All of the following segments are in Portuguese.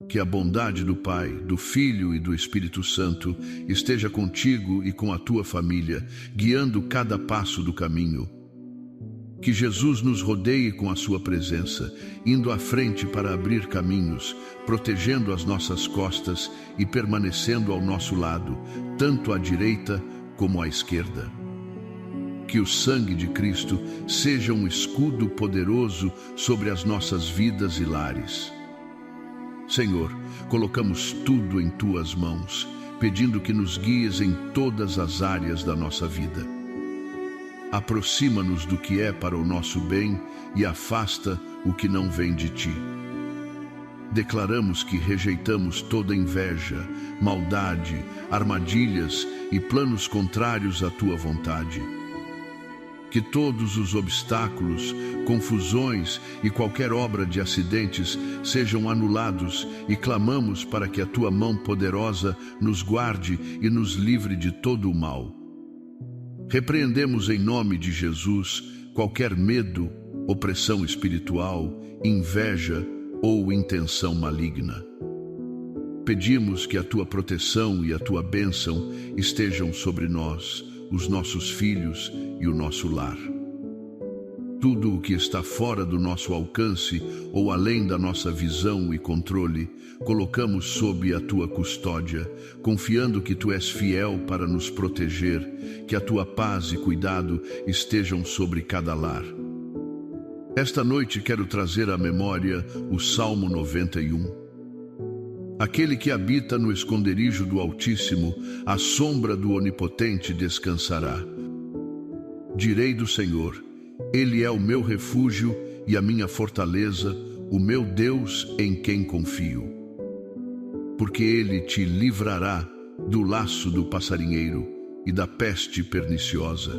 Que a bondade do Pai, do Filho e do Espírito Santo esteja contigo e com a tua família, guiando cada passo do caminho. Que Jesus nos rodeie com a sua presença, indo à frente para abrir caminhos, protegendo as nossas costas e permanecendo ao nosso lado, tanto à direita como à esquerda. Que o sangue de Cristo seja um escudo poderoso sobre as nossas vidas e lares. Senhor, colocamos tudo em tuas mãos, pedindo que nos guies em todas as áreas da nossa vida. Aproxima-nos do que é para o nosso bem e afasta o que não vem de ti. Declaramos que rejeitamos toda inveja, maldade, armadilhas e planos contrários à tua vontade. Que todos os obstáculos, confusões e qualquer obra de acidentes sejam anulados e clamamos para que a tua mão poderosa nos guarde e nos livre de todo o mal. Repreendemos em nome de Jesus qualquer medo, opressão espiritual, inveja ou intenção maligna. Pedimos que a tua proteção e a tua bênção estejam sobre nós, os nossos filhos e o nosso lar. Tudo o que está fora do nosso alcance ou além da nossa visão e controle, colocamos sob a tua custódia, confiando que tu és fiel para nos proteger, que a tua paz e cuidado estejam sobre cada lar. Esta noite quero trazer à memória o Salmo 91. Aquele que habita no esconderijo do Altíssimo, à sombra do Onipotente descansará. Direi do Senhor, Ele é o meu refúgio e a minha fortaleza, o meu Deus em quem confio. Porque Ele te livrará do laço do passarinheiro e da peste perniciosa.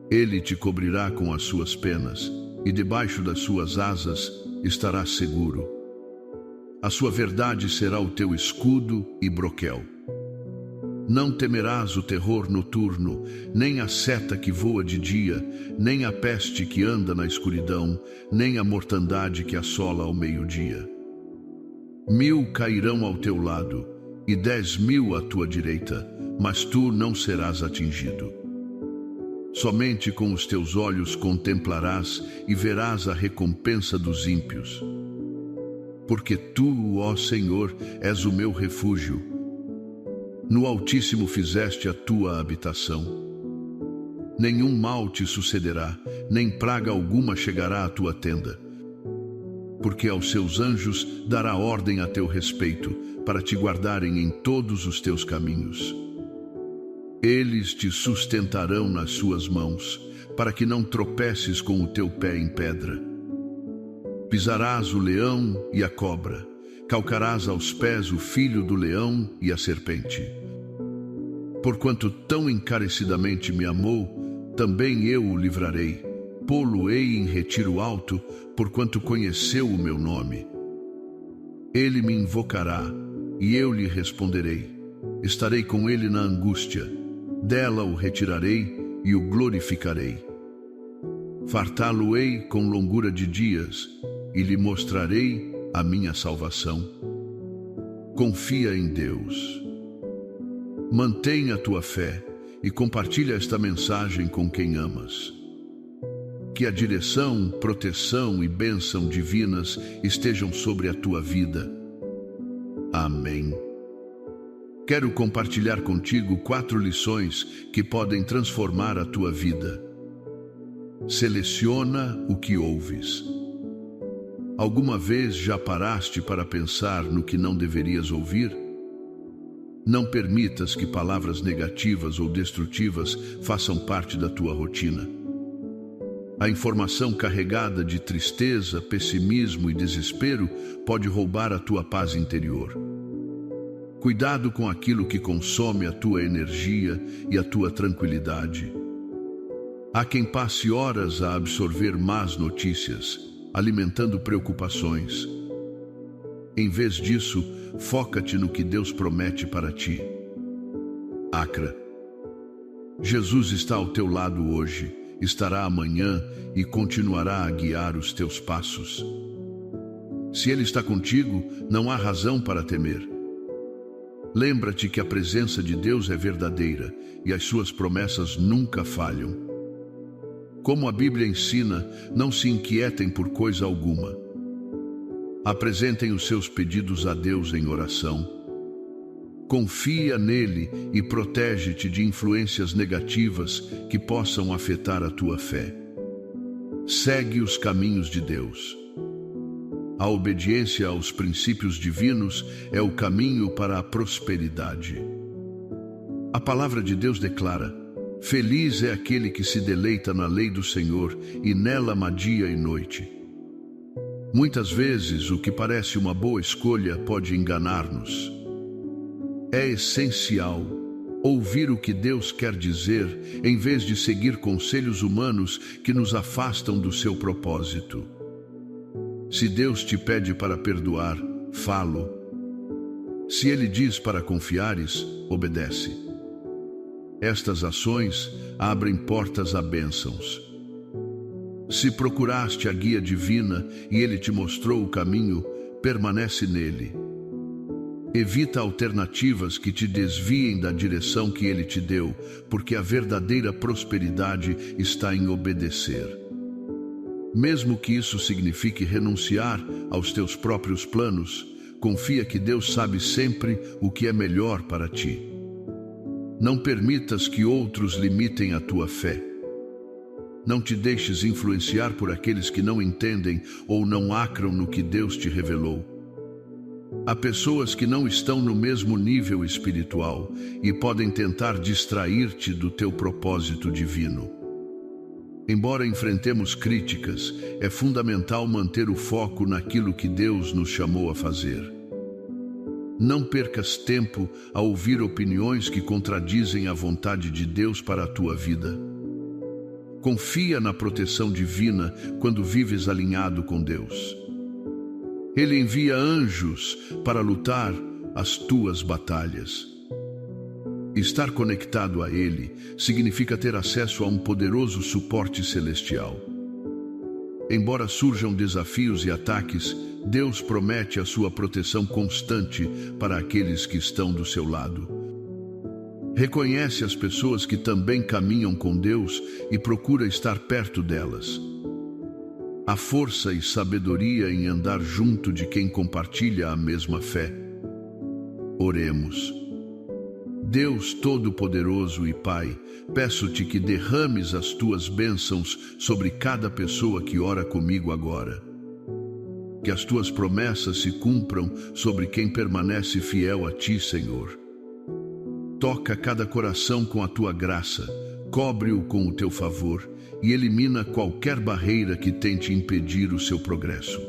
Ele te cobrirá com as suas penas, e debaixo das suas asas estarás seguro. A sua verdade será o teu escudo e broquel. Não temerás o terror noturno, nem a seta que voa de dia, nem a peste que anda na escuridão, nem a mortandade que assola ao meio-dia. 1000 cairão ao teu lado, e 10.000 à tua direita, mas tu não serás atingido. Somente com os teus olhos contemplarás e verás a recompensa dos ímpios. Porque tu, ó Senhor, és o meu refúgio. No Altíssimo fizeste a tua habitação. Nenhum mal te sucederá, nem praga alguma chegará à tua tenda. Porque aos seus anjos dará ordem a teu respeito, para te guardarem em todos os teus caminhos. Eles te sustentarão nas suas mãos, para que não tropeces com o teu pé em pedra. Pisarás o leão e a cobra, calcarás aos pés o filho do leão e a serpente. Porquanto tão encarecidamente me amou, também eu o livrarei, pô-lo-ei em retiro alto, porquanto conheceu o meu nome. Ele me invocará, e eu lhe responderei. Estarei com ele na angústia, dela o retirarei e o glorificarei. Fartá-lo-ei com longura de dias, e lhe mostrarei a minha salvação. Confia em Deus. Mantenha a tua fé e compartilha esta mensagem com quem amas. Que a direção, proteção e bênção divinas estejam sobre a tua vida. Amém. Quero compartilhar contigo 4 lições que podem transformar a tua vida. Seleciona o que ouves. Alguma vez já paraste para pensar no que não deverias ouvir? Não permitas que palavras negativas ou destrutivas façam parte da tua rotina. A informação carregada de tristeza, pessimismo e desespero pode roubar a tua paz interior. Cuidado com aquilo que consome a tua energia e a tua tranquilidade. Há quem passe horas a absorver más notícias, alimentando preocupações. Em vez disso, foca-te no que Deus promete para ti. Acra. Jesus está ao teu lado hoje, estará amanhã e continuará a guiar os teus passos. Se Ele está contigo, não há razão para temer. Lembra-te que a presença de Deus é verdadeira e as suas promessas nunca falham. Como a Bíblia ensina, não se inquietem por coisa alguma. Apresentem os seus pedidos a Deus em oração. Confia nele e protege-te de influências negativas que possam afetar a tua fé. Segue os caminhos de Deus. A obediência aos princípios divinos é o caminho para a prosperidade. A palavra de Deus declara: feliz é aquele que se deleita na lei do Senhor e nela ama dia e noite. Muitas vezes o que parece uma boa escolha pode enganar-nos. É essencial ouvir o que Deus quer dizer em vez de seguir conselhos humanos que nos afastam do seu propósito. Se Deus te pede para perdoar, falo. Se Ele diz para confiares, obedece. Estas ações abrem portas a bênçãos. Se procuraste a guia divina e Ele te mostrou o caminho, permanece nele. Evita alternativas que te desviem da direção que Ele te deu, porque a verdadeira prosperidade está em obedecer. Mesmo que isso signifique renunciar aos teus próprios planos, confia que Deus sabe sempre o que é melhor para ti. Não permitas que outros limitem a tua fé. Não te deixes influenciar por aqueles que não entendem ou não acram no que Deus te revelou. Há pessoas que não estão no mesmo nível espiritual e podem tentar distrair-te do teu propósito divino. Embora enfrentemos críticas, é fundamental manter o foco naquilo que Deus nos chamou a fazer. Não percas tempo a ouvir opiniões que contradizem a vontade de Deus para a tua vida. Confia na proteção divina quando vives alinhado com Deus. Ele envia anjos para lutar as tuas batalhas. Estar conectado a Ele significa ter acesso a um poderoso suporte celestial. Embora surjam desafios e ataques, Deus promete a sua proteção constante para aqueles que estão do seu lado. Reconhece as pessoas que também caminham com Deus e procura estar perto delas. Há força e sabedoria em andar junto de quem compartilha a mesma fé. Oremos. Deus Todo-Poderoso e Pai, peço-te que derrames as tuas bênçãos sobre cada pessoa que ora comigo agora. Que as tuas promessas se cumpram sobre quem permanece fiel a ti, Senhor. Toca cada coração com a tua graça, cobre-o com o teu favor e elimina qualquer barreira que tente impedir o seu progresso.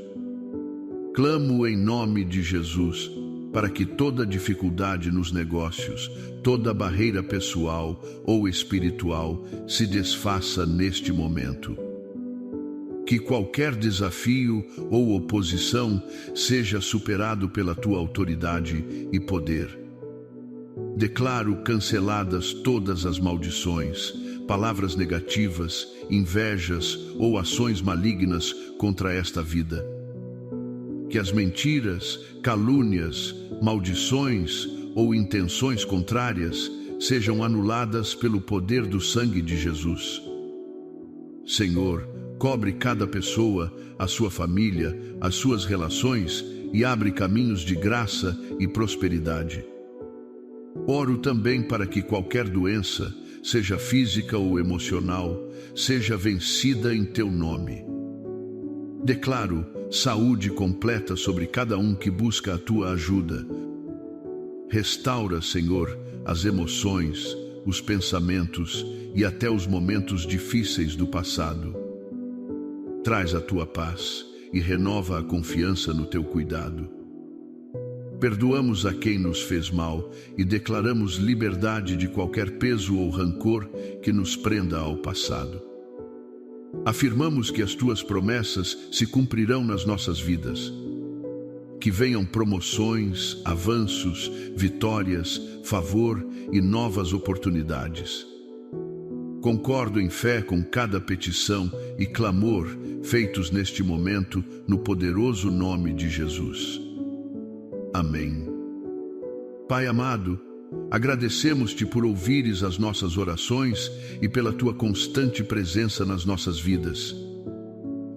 Clamo em nome de Jesus, para que toda dificuldade nos negócios, toda barreira pessoal ou espiritual se desfaça neste momento. Que qualquer desafio ou oposição seja superado pela tua autoridade e poder. Declaro canceladas todas as maldições, palavras negativas, invejas ou ações malignas contra esta vida. Que as mentiras, calúnias, maldições ou intenções contrárias sejam anuladas pelo poder do sangue de Jesus. Senhor, cobre cada pessoa, a sua família, as suas relações e abre caminhos de graça e prosperidade. Oro também para que qualquer doença, seja física ou emocional, seja vencida em teu nome. Declaro saúde completa sobre cada um que busca a tua ajuda. Restaura, Senhor, as emoções, os pensamentos e até os momentos difíceis do passado. Traz a tua paz e renova a confiança no teu cuidado. Perdoamos a quem nos fez mal e declaramos liberdade de qualquer peso ou rancor que nos prenda ao passado. Afirmamos que as tuas promessas se cumprirão nas nossas vidas. Que venham promoções, avanços, vitórias, favor e novas oportunidades. Concordo em fé com cada petição e clamor feitos neste momento, no poderoso nome de Jesus. Amém. Pai amado, agradecemos-te por ouvires as nossas orações e pela tua constante presença nas nossas vidas.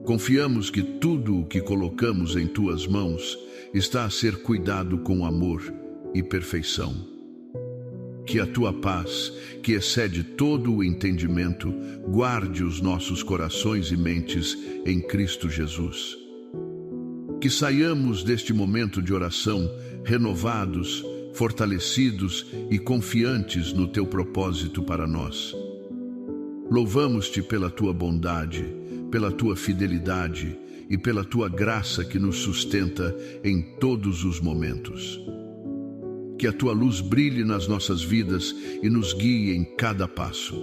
Confiamos que tudo o que colocamos em tuas mãos está a ser cuidado com amor e perfeição. Que a tua paz, que excede todo o entendimento, guarde os nossos corações e mentes em Cristo Jesus. Que saiamos deste momento de oração renovados, fortalecidos e confiantes no teu propósito para nós. Louvamos-te pela tua bondade, pela tua fidelidade e pela tua graça que nos sustenta em todos os momentos. Que a tua luz brilhe nas nossas vidas e nos guie em cada passo.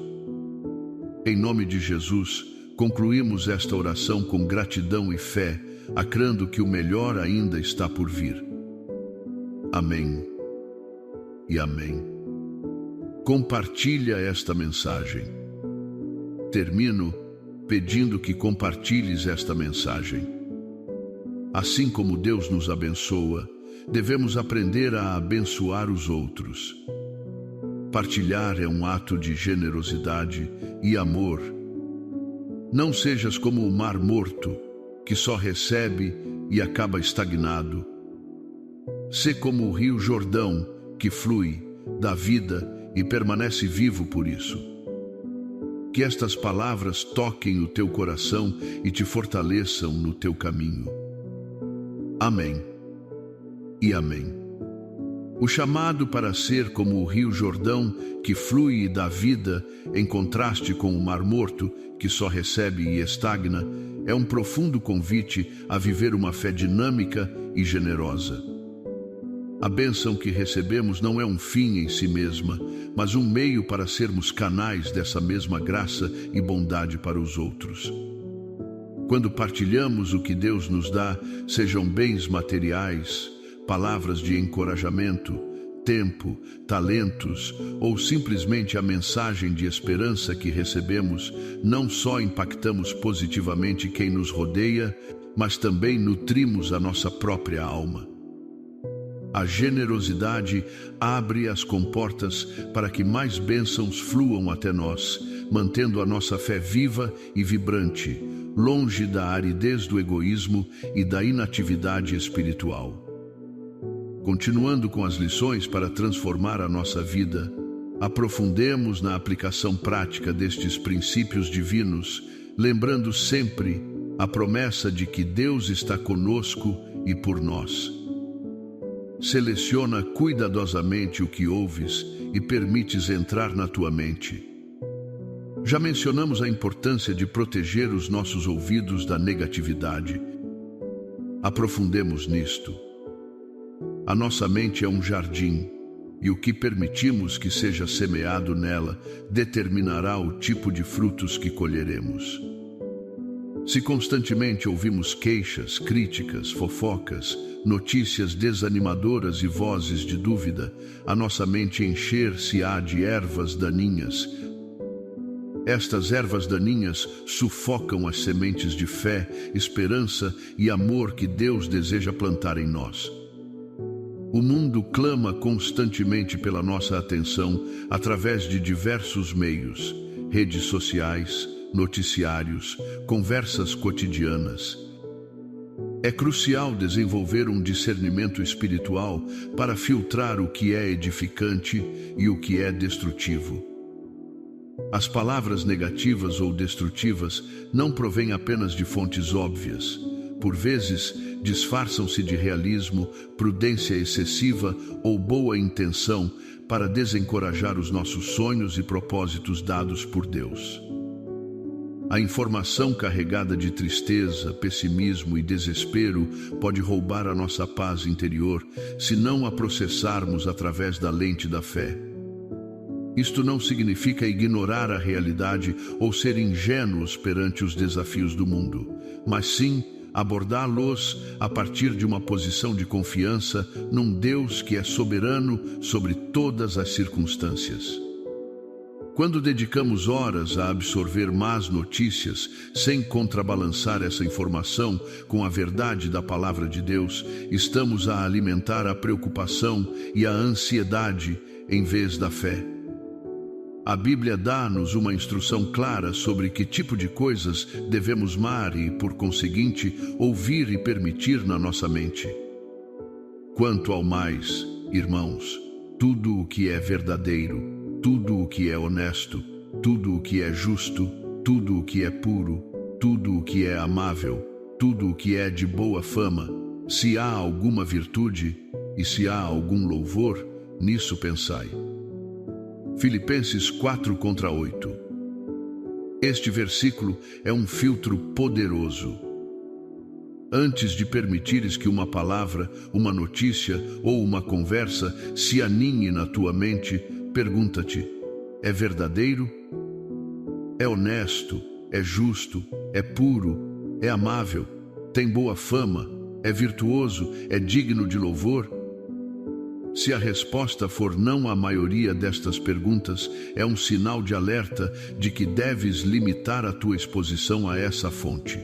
Em nome de Jesus, concluímos esta oração com gratidão e fé, acrando que o melhor ainda está por vir. Amém e amém. Compartilha esta mensagem. Termino pedindo que compartilhes esta mensagem. Assim como Deus nos abençoa, devemos aprender a abençoar os outros. Partilhar é um ato de generosidade e amor. Não sejas como o mar morto, que só recebe e acaba estagnado. Sê como o rio Jordão, que flui, dá vida e permanece vivo por isso. Que estas palavras toquem o teu coração e te fortaleçam no teu caminho. Amém e amém. O chamado para ser como o rio Jordão, que flui e dá vida, em contraste com o mar morto, que só recebe e estagna, é um profundo convite a viver uma fé dinâmica e generosa. A bênção que recebemos não é um fim em si mesma, mas um meio para sermos canais dessa mesma graça e bondade para os outros. Quando partilhamos o que Deus nos dá, sejam bens materiais, palavras de encorajamento, tempo, talentos ou simplesmente a mensagem de esperança que recebemos, não só impactamos positivamente quem nos rodeia, mas também nutrimos a nossa própria alma. A generosidade abre as comportas para que mais bênçãos fluam até nós, mantendo a nossa fé viva e vibrante, longe da aridez do egoísmo e da inatividade espiritual. Continuando com as lições para transformar a nossa vida, aprofundemos na aplicação prática destes princípios divinos, lembrando sempre a promessa de que Deus está conosco e por nós. Seleciona cuidadosamente o que ouves e permites entrar na tua mente. Já mencionamos a importância de proteger os nossos ouvidos da negatividade. Aprofundemos nisto. A nossa mente é um jardim, e o que permitimos que seja semeado nela determinará o tipo de frutos que colheremos. Se constantemente ouvimos queixas, críticas, fofocas, notícias desanimadoras e vozes de dúvida, a nossa mente encher-se-á de ervas daninhas. Estas ervas daninhas sufocam as sementes de fé, esperança e amor que Deus deseja plantar em nós. O mundo clama constantemente pela nossa atenção através de diversos meios, redes sociais, noticiários, conversas cotidianas. É crucial desenvolver um discernimento espiritual para filtrar o que é edificante e o que é destrutivo. As palavras negativas ou destrutivas não provêm apenas de fontes óbvias. Por vezes, disfarçam-se de realismo, prudência excessiva ou boa intenção para desencorajar os nossos sonhos e propósitos dados por Deus. A informação carregada de tristeza, pessimismo e desespero pode roubar a nossa paz interior se não a processarmos através da lente da fé. Isto não significa ignorar a realidade ou ser ingênuos perante os desafios do mundo, mas sim abordá-los a partir de uma posição de confiança num Deus que é soberano sobre todas as circunstâncias. Quando dedicamos horas a absorver más notícias, sem contrabalançar essa informação com a verdade da palavra de Deus, estamos a alimentar a preocupação e a ansiedade em vez da fé. A Bíblia dá-nos uma instrução clara sobre que tipo de coisas devemos amar e, por conseguinte, ouvir e permitir na nossa mente. Quanto ao mais, irmãos, tudo o que é verdadeiro, tudo o que é honesto, tudo o que é justo, tudo o que é puro, tudo o que é amável, tudo o que é de boa fama, se há alguma virtude e se há algum louvor, nisso pensai. Filipenses 4:8. Este versículo é um filtro poderoso. Antes de permitires que uma palavra, uma notícia ou uma conversa se aninhe na tua mente, pergunta-te: é verdadeiro? É honesto? É justo? É puro? É amável? Tem boa fama? É virtuoso? É digno de louvor? Se a resposta for não à maioria destas perguntas, é um sinal de alerta de que deves limitar a tua exposição a essa fonte.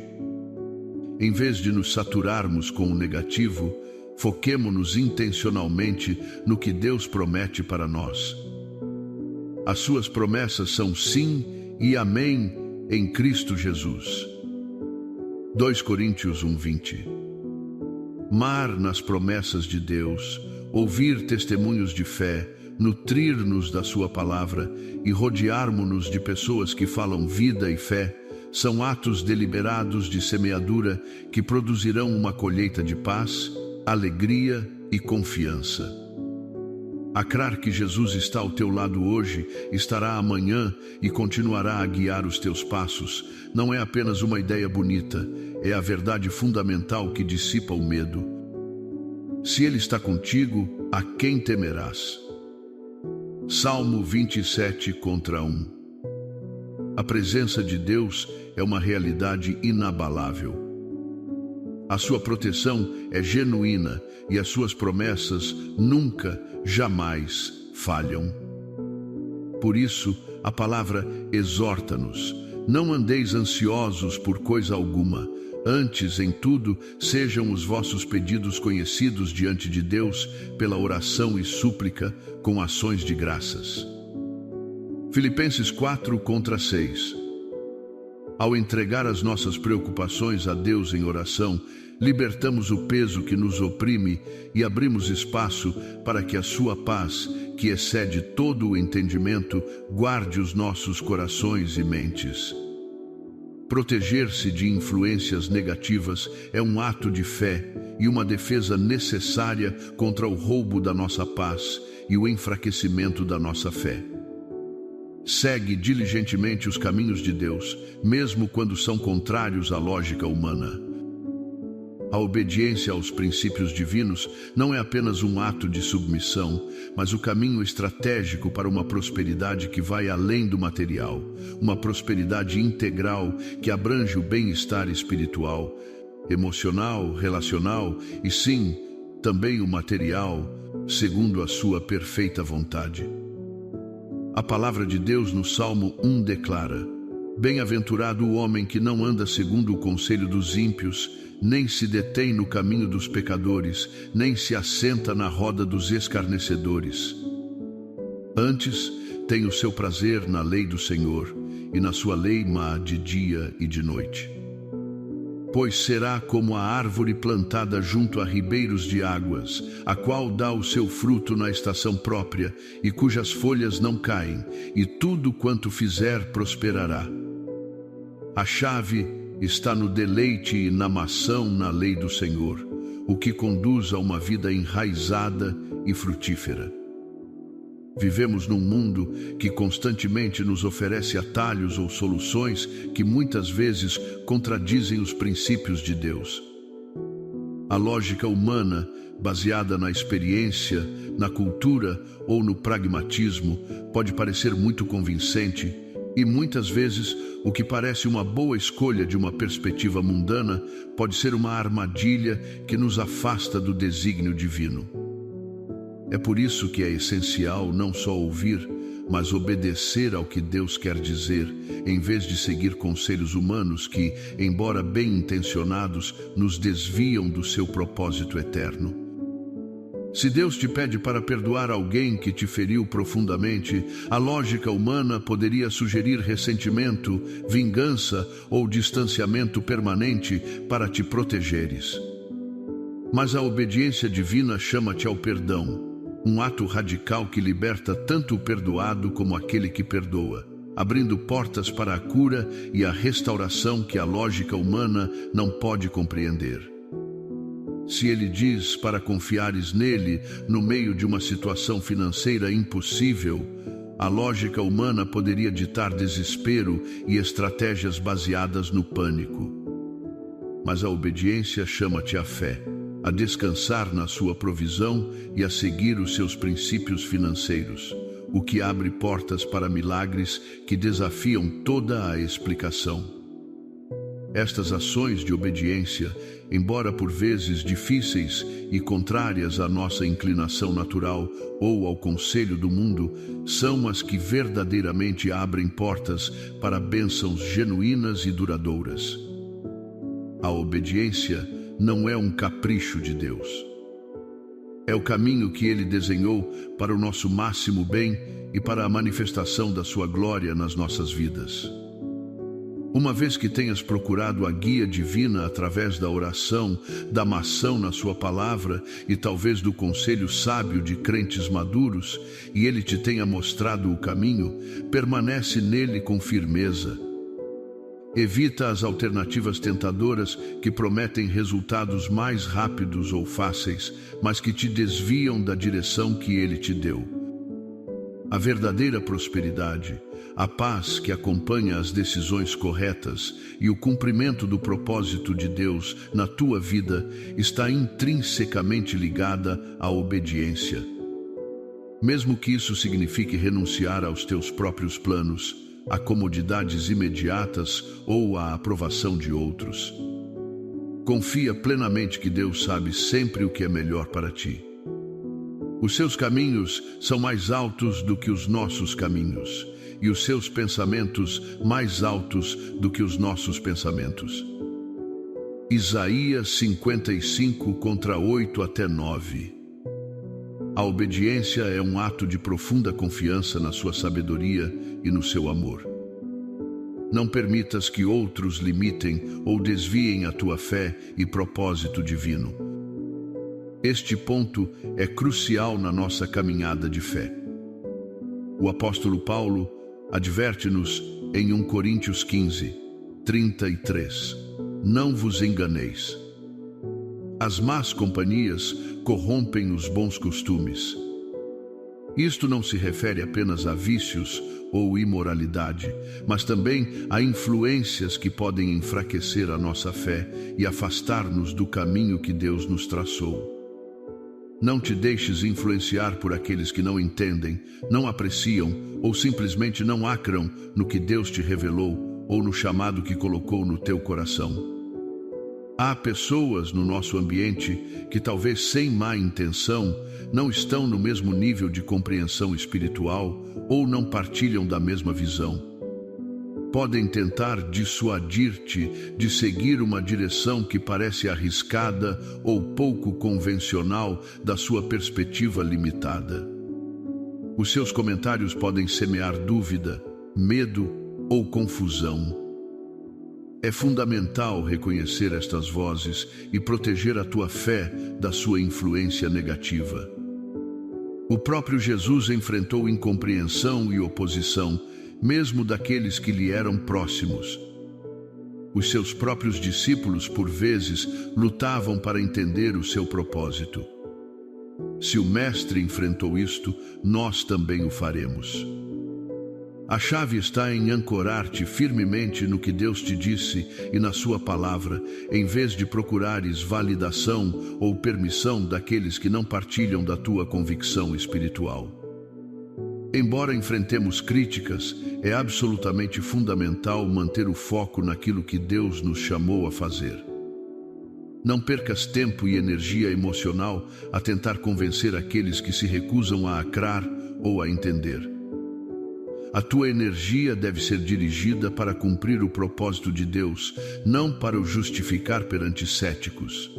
Em vez de nos saturarmos com o negativo, foquemo-nos intencionalmente no que Deus promete para nós. As suas promessas são sim e amém em Cristo Jesus. 2 Coríntios 1:20. Mar nas promessas de Deus, ouvir testemunhos de fé, nutrir-nos da sua palavra e rodearmos-nos de pessoas que falam vida e fé, são atos deliberados de semeadura que produzirão uma colheita de paz, alegria e confiança. A crer que Jesus está ao teu lado hoje, estará amanhã e continuará a guiar os teus passos, não é apenas uma ideia bonita, é a verdade fundamental que dissipa o medo. Se Ele está contigo, a quem temerás? Salmo 27:1. A presença de Deus é uma realidade inabalável. A sua proteção é genuína e as suas promessas nunca, jamais falham. Por isso, a palavra exorta-nos: não andeis ansiosos por coisa alguma, antes, em tudo, sejam os vossos pedidos conhecidos diante de Deus pela oração e súplica com ações de graças. Filipenses 4:6. Ao entregar as nossas preocupações a Deus em oração, libertamos o peso que nos oprime e abrimos espaço para que a sua paz, que excede todo o entendimento, guarde os nossos corações e mentes. Proteger-se de influências negativas é um ato de fé e uma defesa necessária contra o roubo da nossa paz e o enfraquecimento da nossa fé. Segue diligentemente os caminhos de Deus, mesmo quando são contrários à lógica humana. A obediência aos princípios divinos não é apenas um ato de submissão, mas o caminho estratégico para uma prosperidade que vai além do material, uma prosperidade integral que abrange o bem-estar espiritual, emocional, relacional e, sim, também o material, segundo a sua perfeita vontade. A palavra de Deus no Salmo 1 declara: bem-aventurado o homem que não anda segundo o conselho dos ímpios, nem se detém no caminho dos pecadores, nem se assenta na roda dos escarnecedores. Antes, tem o seu prazer na lei do Senhor, e na sua lei má de dia e de noite. Pois será como a árvore plantada junto a ribeiros de águas, a qual dá o seu fruto na estação própria, e cujas folhas não caem, e tudo quanto fizer prosperará. A chave está no deleite e na maçã na lei do Senhor, o que conduz a uma vida enraizada e frutífera. Vivemos num mundo que constantemente nos oferece atalhos ou soluções que muitas vezes contradizem os princípios de Deus. A lógica humana, baseada na experiência, na cultura ou no pragmatismo, pode parecer muito convincente e muitas vezes o que parece uma boa escolha de uma perspectiva mundana pode ser uma armadilha que nos afasta do desígnio divino. É por isso que é essencial não só ouvir, mas obedecer ao que Deus quer dizer, em vez de seguir conselhos humanos que, embora bem intencionados, nos desviam do seu propósito eterno. Se Deus te pede para perdoar alguém que te feriu profundamente, a lógica humana poderia sugerir ressentimento, vingança ou distanciamento permanente para te protegeres. Mas a obediência divina chama-te ao perdão, um ato radical que liberta tanto o perdoado como aquele que perdoa, abrindo portas para a cura e a restauração que a lógica humana não pode compreender. Se ele diz para confiares nele no meio de uma situação financeira impossível, a lógica humana poderia ditar desespero e estratégias baseadas no pânico. Mas a obediência chama-te à fé, a descansar na sua provisão e a seguir os seus princípios financeiros, o que abre portas para milagres que desafiam toda a explicação. Estas ações de obediência, embora por vezes difíceis e contrárias à nossa inclinação natural ou ao conselho do mundo, são as que verdadeiramente abrem portas para bênçãos genuínas e duradouras. A obediência não é um capricho de Deus. É o caminho que Ele desenhou para o nosso máximo bem e para a manifestação da sua glória nas nossas vidas. Uma vez que tenhas procurado a guia divina através da oração, da ação na sua palavra e talvez do conselho sábio de crentes maduros, e Ele te tenha mostrado o caminho, permanece nele com firmeza. Evita as alternativas tentadoras que prometem resultados mais rápidos ou fáceis, mas que te desviam da direção que Ele te deu. A verdadeira prosperidade, a paz que acompanha as decisões corretas e o cumprimento do propósito de Deus na tua vida está intrinsecamente ligada à obediência. Mesmo que isso signifique renunciar aos teus próprios planos, a comodidades imediatas ou à aprovação de outros. Confia plenamente que Deus sabe sempre o que é melhor para ti. Os seus caminhos são mais altos do que os nossos caminhos, e os seus pensamentos mais altos do que os nossos pensamentos. Isaías 55, 8-9. A obediência é um ato de profunda confiança na sua sabedoria e no seu amor. Não permitas que outros limitem ou desviem a tua fé e propósito divino. Este ponto é crucial na nossa caminhada de fé. O apóstolo Paulo adverte-nos em 1 Coríntios 15, 33. Não vos enganeis. As más companhias corrompem os bons costumes. Isto não se refere apenas a vícios ou imoralidade, mas também a influências que podem enfraquecer a nossa fé e afastar-nos do caminho que Deus nos traçou. Não te deixes influenciar por aqueles que não entendem, não apreciam ou simplesmente não acram no que Deus te revelou ou no chamado que colocou no teu coração. Há pessoas no nosso ambiente que talvez sem má intenção não estão no mesmo nível de compreensão espiritual ou não partilham da mesma visão. Podem tentar dissuadir-te de seguir uma direção que parece arriscada ou pouco convencional da sua perspectiva limitada. Os seus comentários podem semear dúvida, medo ou confusão. É fundamental reconhecer estas vozes e proteger a tua fé da sua influência negativa. O próprio Jesus enfrentou incompreensão e oposição, mesmo daqueles que lhe eram próximos. Os seus próprios discípulos, por vezes, lutavam para entender o seu propósito. Se o Mestre enfrentou isto, nós também o faremos. A chave está em ancorar-te firmemente no que Deus te disse e na sua palavra, em vez de procurares validação ou permissão daqueles que não partilham da tua convicção espiritual. Embora enfrentemos críticas, é absolutamente fundamental manter o foco naquilo que Deus nos chamou a fazer. Não percas tempo e energia emocional a tentar convencer aqueles que se recusam a acrar ou a entender. A tua energia deve ser dirigida para cumprir o propósito de Deus, não para o justificar perante céticos.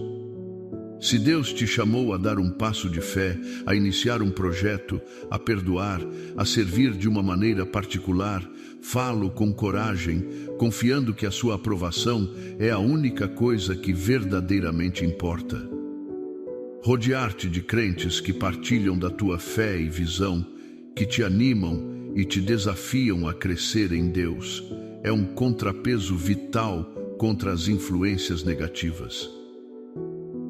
Se Deus te chamou a dar um passo de fé, a iniciar um projeto, a perdoar, a servir de uma maneira particular, falo com coragem, confiando que a sua aprovação é a única coisa que verdadeiramente importa. Rodear-te de crentes que partilham da tua fé e visão, que te animam e te desafiam a crescer em Deus, é um contrapeso vital contra as influências negativas.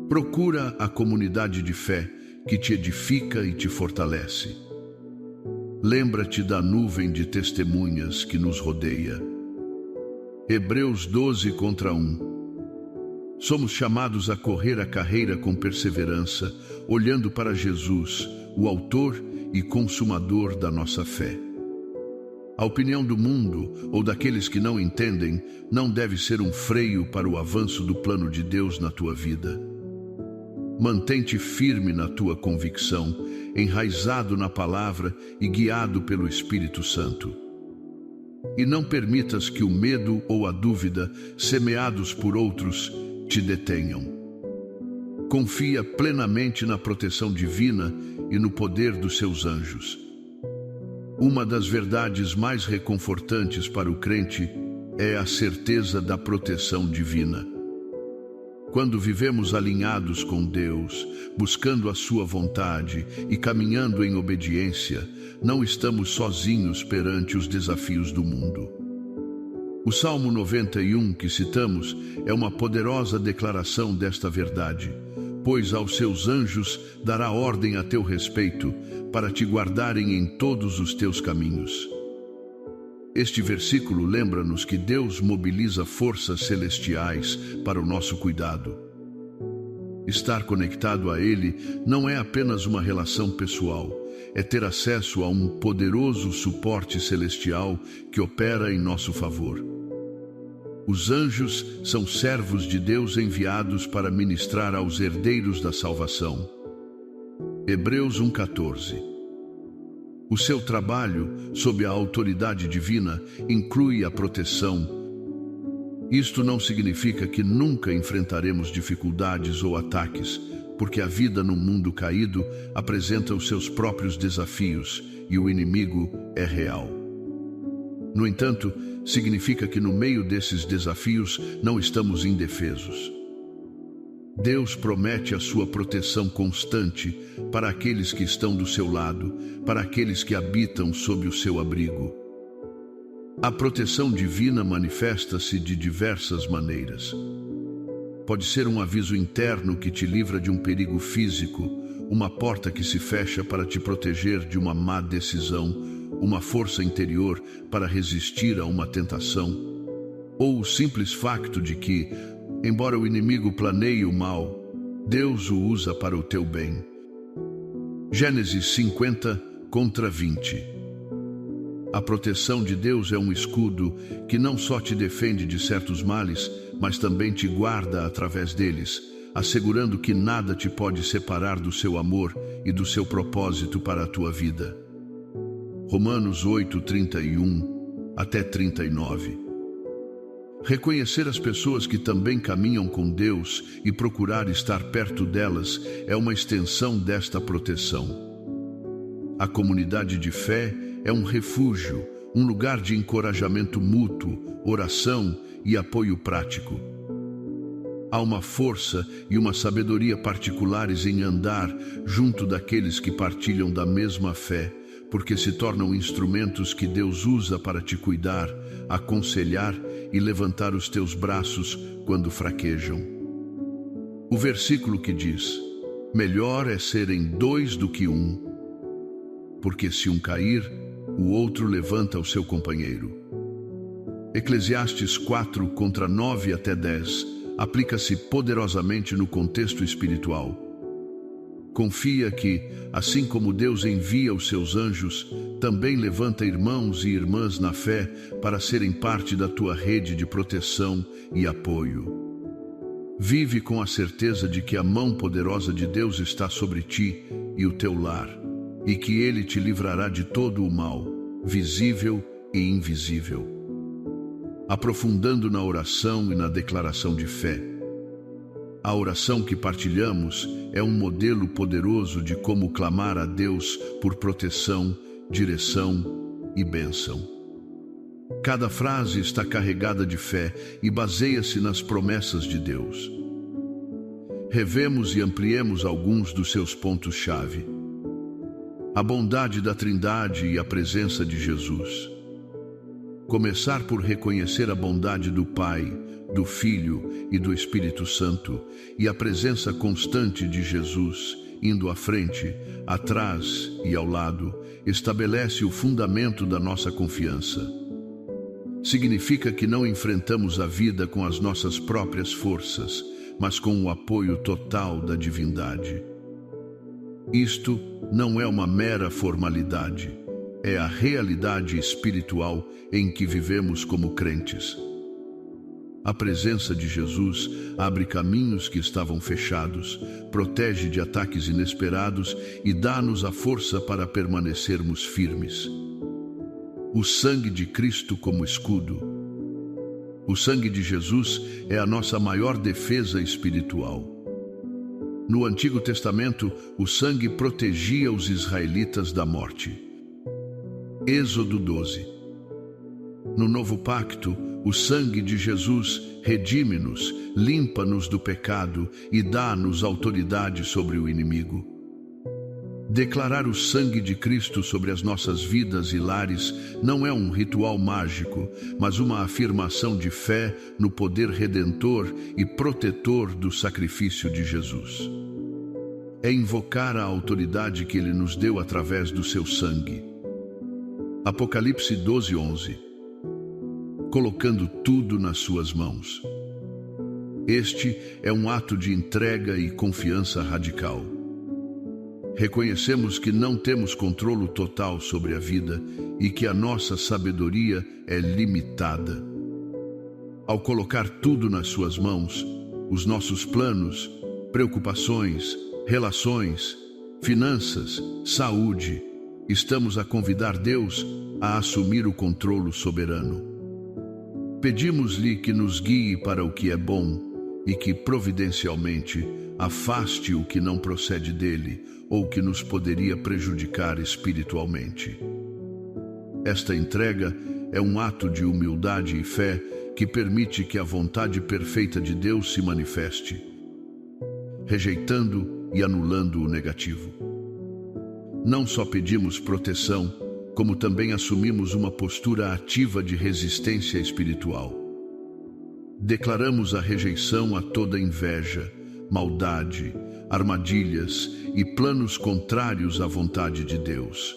Procura a comunidade de fé que te edifica e te fortalece. Lembra-te da nuvem de testemunhas que nos rodeia. Hebreus 12:1. Somos chamados a correr a carreira com perseverança, olhando para Jesus, o autor e consumador da nossa fé. A opinião do mundo ou daqueles que não entendem não deve ser um freio para o avanço do plano de Deus na tua vida. Mantém-te firme na tua convicção, enraizado na palavra e guiado pelo Espírito Santo. E não permitas que o medo ou a dúvida, semeados por outros, te detenham. Confia plenamente na proteção divina e no poder dos seus anjos. Uma das verdades mais reconfortantes para o crente é a certeza da proteção divina. Quando vivemos alinhados com Deus, buscando a sua vontade e caminhando em obediência, não estamos sozinhos perante os desafios do mundo. O Salmo 91 que citamos é uma poderosa declaração desta verdade, pois aos seus anjos dará ordem a teu respeito, para te guardarem em todos os teus caminhos. Este versículo lembra-nos que Deus mobiliza forças celestiais para o nosso cuidado. Estar conectado a Ele não é apenas uma relação pessoal, é ter acesso a um poderoso suporte celestial que opera em nosso favor. Os anjos são servos de Deus enviados para ministrar aos herdeiros da salvação. Hebreus 1:14. O seu trabalho, sob a autoridade divina, inclui a proteção. Isto não significa que nunca enfrentaremos dificuldades ou ataques, porque a vida no mundo caído apresenta os seus próprios desafios e o inimigo é real. No entanto, significa que no meio desses desafios não estamos indefesos. Deus promete a sua proteção constante para aqueles que estão do seu lado, para aqueles que habitam sob o seu abrigo. A proteção divina manifesta-se de diversas maneiras. Pode ser um aviso interno que te livra de um perigo físico, uma porta que se fecha para te proteger de uma má decisão, uma força interior para resistir a uma tentação, ou o simples facto de que, embora o inimigo planeie o mal, Deus o usa para o teu bem. Gênesis 50:20. A proteção de Deus é um escudo que não só te defende de certos males, mas também te guarda através deles, assegurando que nada te pode separar do seu amor e do seu propósito para a tua vida. Romanos 8:31-39. Reconhecer as pessoas que também caminham com Deus e procurar estar perto delas é uma extensão desta proteção. A comunidade de fé é um refúgio, um lugar de encorajamento mútuo, oração e apoio prático. Há uma força e uma sabedoria particulares em andar junto daqueles que partilham da mesma fé, porque se tornam instrumentos que Deus usa para te cuidar, aconselhar e levantar os teus braços quando fraquejam. O versículo que diz: melhor é serem dois do que um, porque se um cair, o outro levanta o seu companheiro. Eclesiastes 4:9-10 aplica-se poderosamente no contexto espiritual. Confia que, assim como Deus envia os seus anjos, também levanta irmãos e irmãs na fé para serem parte da tua rede de proteção e apoio. Vive com a certeza de que a mão poderosa de Deus está sobre ti e o teu lar, e que Ele te livrará de todo o mal, visível e invisível. Aprofundando na oração e na declaração de fé. A oração que partilhamos é um modelo poderoso de como clamar a Deus por proteção, direção e bênção. Cada frase está carregada de fé e baseia-se nas promessas de Deus. Revemos e ampliemos alguns dos seus pontos-chave. A bondade da Trindade e a presença de Jesus. Começar por reconhecer a bondade do Pai, do Filho e do Espírito Santo e a presença constante de Jesus, indo à frente, atrás e ao lado, estabelece o fundamento da nossa confiança. Significa que não enfrentamos a vida com as nossas próprias forças, mas com o apoio total da divindade. Isto não é uma mera formalidade, é a realidade espiritual em que vivemos como crentes. A presença de Jesus abre caminhos que estavam fechados, protege de ataques inesperados e dá-nos a força para permanecermos firmes. O sangue de Cristo como escudo. O sangue de Jesus é a nossa maior defesa espiritual. No Antigo Testamento, o sangue protegia os israelitas da morte. Êxodo 12. No Novo Pacto, o sangue de Jesus redime-nos, limpa-nos do pecado e dá-nos autoridade sobre o inimigo. Declarar o sangue de Cristo sobre as nossas vidas e lares não é um ritual mágico, mas uma afirmação de fé no poder redentor e protetor do sacrifício de Jesus. É invocar a autoridade que Ele nos deu através do seu sangue. Apocalipse 12:11. Colocando tudo nas suas mãos. Este é um ato de entrega e confiança radical. Reconhecemos que não temos controle total sobre a vida e que a nossa sabedoria é limitada. Ao colocar tudo nas suas mãos, os nossos planos, preocupações, relações, finanças, saúde, estamos a convidar Deus a assumir o controle soberano. Pedimos-lhe que nos guie para o que é bom e que, providencialmente, afaste o que não procede dele ou que nos poderia prejudicar espiritualmente. Esta entrega é um ato de humildade e fé que permite que a vontade perfeita de Deus se manifeste, rejeitando e anulando o negativo. Não só pedimos proteção, como também assumimos uma postura ativa de resistência espiritual. Declaramos a rejeição a toda inveja, maldade, armadilhas e planos contrários à vontade de Deus.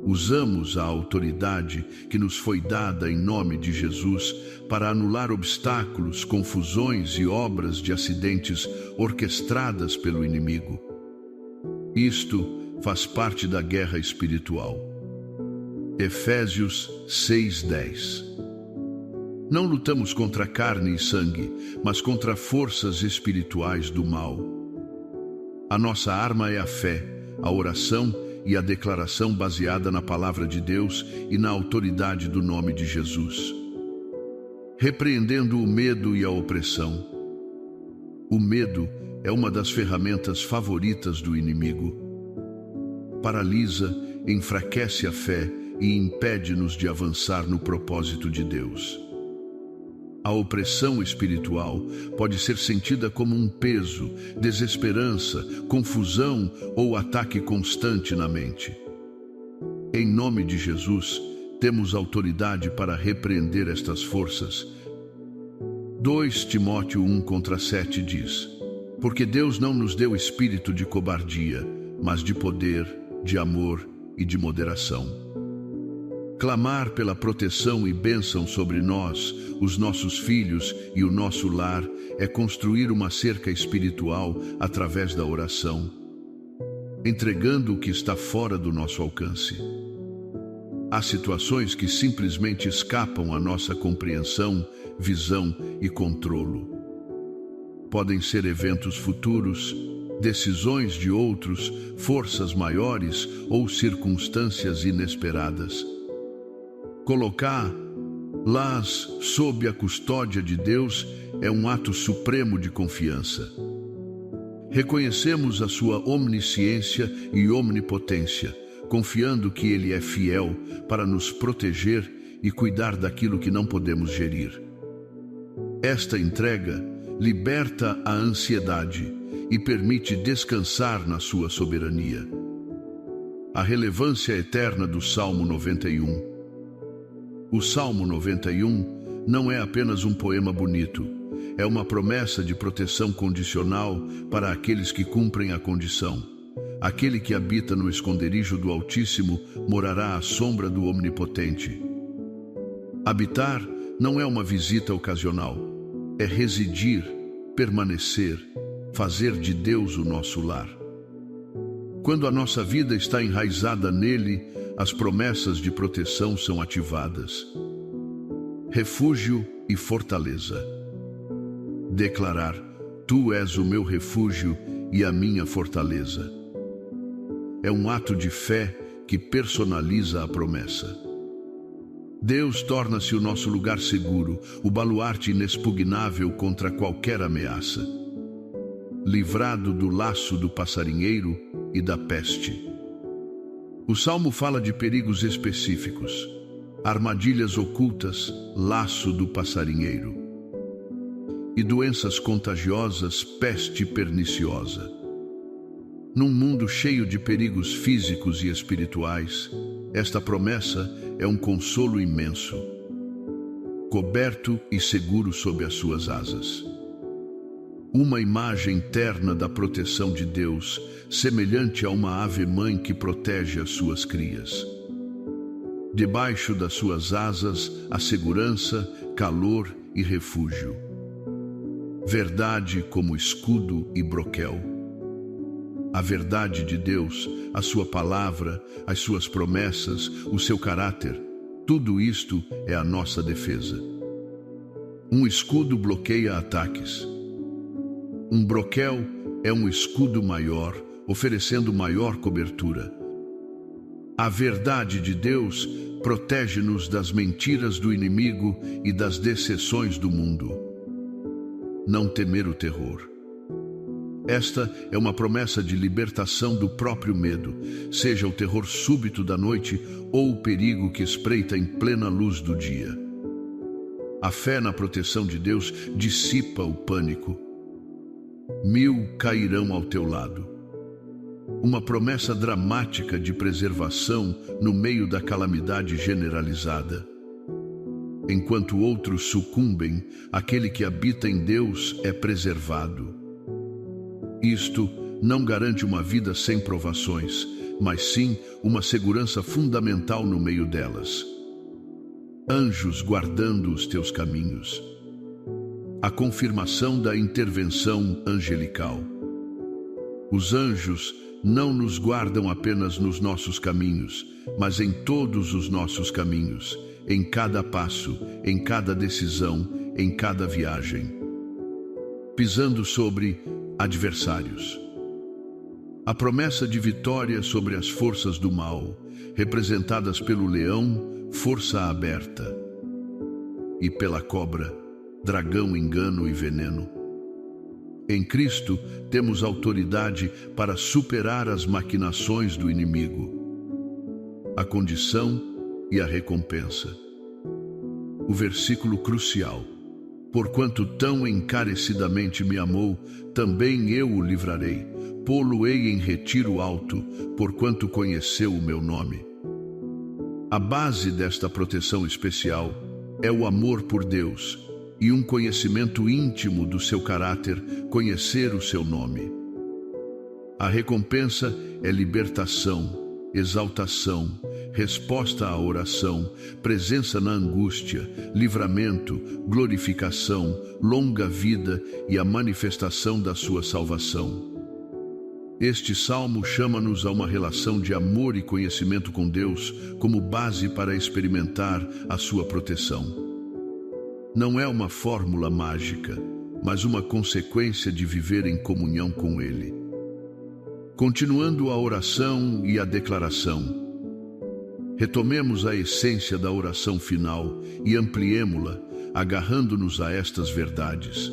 Usamos a autoridade que nos foi dada em nome de Jesus para anular obstáculos, confusões e obras de acidentes orquestradas pelo inimigo. Isto faz parte da guerra espiritual. Efésios 6:10. Não lutamos contra carne e sangue, mas contra forças espirituais do mal. A nossa arma é a fé, a oração e a declaração baseada na palavra de Deus e na autoridade do nome de Jesus. Repreendendo o medo e a opressão. O medo é uma das ferramentas favoritas do inimigo. Paralisa, enfraquece a fé e impede-nos de avançar no propósito de Deus. A opressão espiritual pode ser sentida como um peso, desesperança, confusão ou ataque constante na mente. Em nome de Jesus, temos autoridade para repreender estas forças. 2 Timóteo 1:7 diz: Porque Deus não nos deu espírito de cobardia, mas de poder, de amor e de moderação. Clamar pela proteção e bênção sobre nós, os nossos filhos e o nosso lar é construir uma cerca espiritual através da oração, entregando o que está fora do nosso alcance. Há situações que simplesmente escapam à nossa compreensão, visão e controlo. Podem ser eventos futuros, decisões de outros, forças maiores ou circunstâncias inesperadas. Colocá-las sob a custódia de Deus é um ato supremo de confiança. Reconhecemos a sua onisciência e omnipotência, confiando que Ele é fiel para nos proteger e cuidar daquilo que não podemos gerir. Esta entrega liberta a ansiedade e permite descansar na sua soberania. A relevância eterna do Salmo 91. O Salmo 91 não é apenas um poema bonito, é uma promessa de proteção condicional para aqueles que cumprem a condição. Aquele que habita no esconderijo do Altíssimo morará à sombra do Omnipotente. Habitar não é uma visita ocasional, é residir, permanecer, fazer de Deus o nosso lar. Quando a nossa vida está enraizada nele, as promessas de proteção são ativadas. Refúgio e fortaleza. Declarar: Tu és o meu refúgio e a minha fortaleza. É um ato de fé que personaliza a promessa. Deus torna-se o nosso lugar seguro, o baluarte inexpugnável contra qualquer ameaça. Livrado do laço do passarinheiro e da peste. O Salmo fala de perigos específicos, armadilhas ocultas, laço do passarinheiro, e doenças contagiosas, peste perniciosa. Num mundo cheio de perigos físicos e espirituais, esta promessa é um consolo imenso, coberto e seguro sob as suas asas. Uma imagem terna da proteção de Deus, semelhante a uma ave-mãe que protege as suas crias. Debaixo das suas asas, a segurança, calor e refúgio. Verdade como escudo e broquel. A verdade de Deus, a sua palavra, as suas promessas, o seu caráter, tudo isto é a nossa defesa. Um escudo bloqueia ataques. Um broquel é um escudo maior, oferecendo maior cobertura. A verdade de Deus protege-nos das mentiras do inimigo e das decepções do mundo. Não temer o terror. Esta é uma promessa de libertação do próprio medo, seja o terror súbito da noite ou o perigo que espreita em plena luz do dia. A fé na proteção de Deus dissipa o pânico. 1000 cairão ao teu lado. Uma promessa dramática de preservação no meio da calamidade generalizada. Enquanto outros sucumbem, aquele que habita em Deus é preservado. Isto não garante uma vida sem provações, mas sim uma segurança fundamental no meio delas. Anjos guardando os teus caminhos. A confirmação da intervenção angelical. Os anjos não nos guardam apenas nos nossos caminhos, mas em todos os nossos caminhos, em cada passo, em cada decisão, em cada viagem. Pisando sobre adversários. A promessa de vitória sobre as forças do mal, representadas pelo leão, força aberta, e pela cobra, dragão, engano e veneno. Em Cristo temos autoridade para superar as maquinações do inimigo, a condição e a recompensa. O versículo crucial: porquanto tão encarecidamente me amou, também eu o livrarei, pô-lo-ei em retiro alto, porquanto conheceu o meu nome. A base desta proteção especial é o amor por Deus e um conhecimento íntimo do seu caráter, conhecer o seu nome. A recompensa é libertação, exaltação, resposta à oração, presença na angústia, livramento, glorificação, longa vida e a manifestação da sua salvação. Este salmo chama-nos a uma relação de amor e conhecimento com Deus como base para experimentar a sua proteção. Não é uma fórmula mágica, mas uma consequência de viver em comunhão com Ele. Continuando a oração e a declaração, retomemos a essência da oração final e ampliemo-la, agarrando-nos a estas verdades.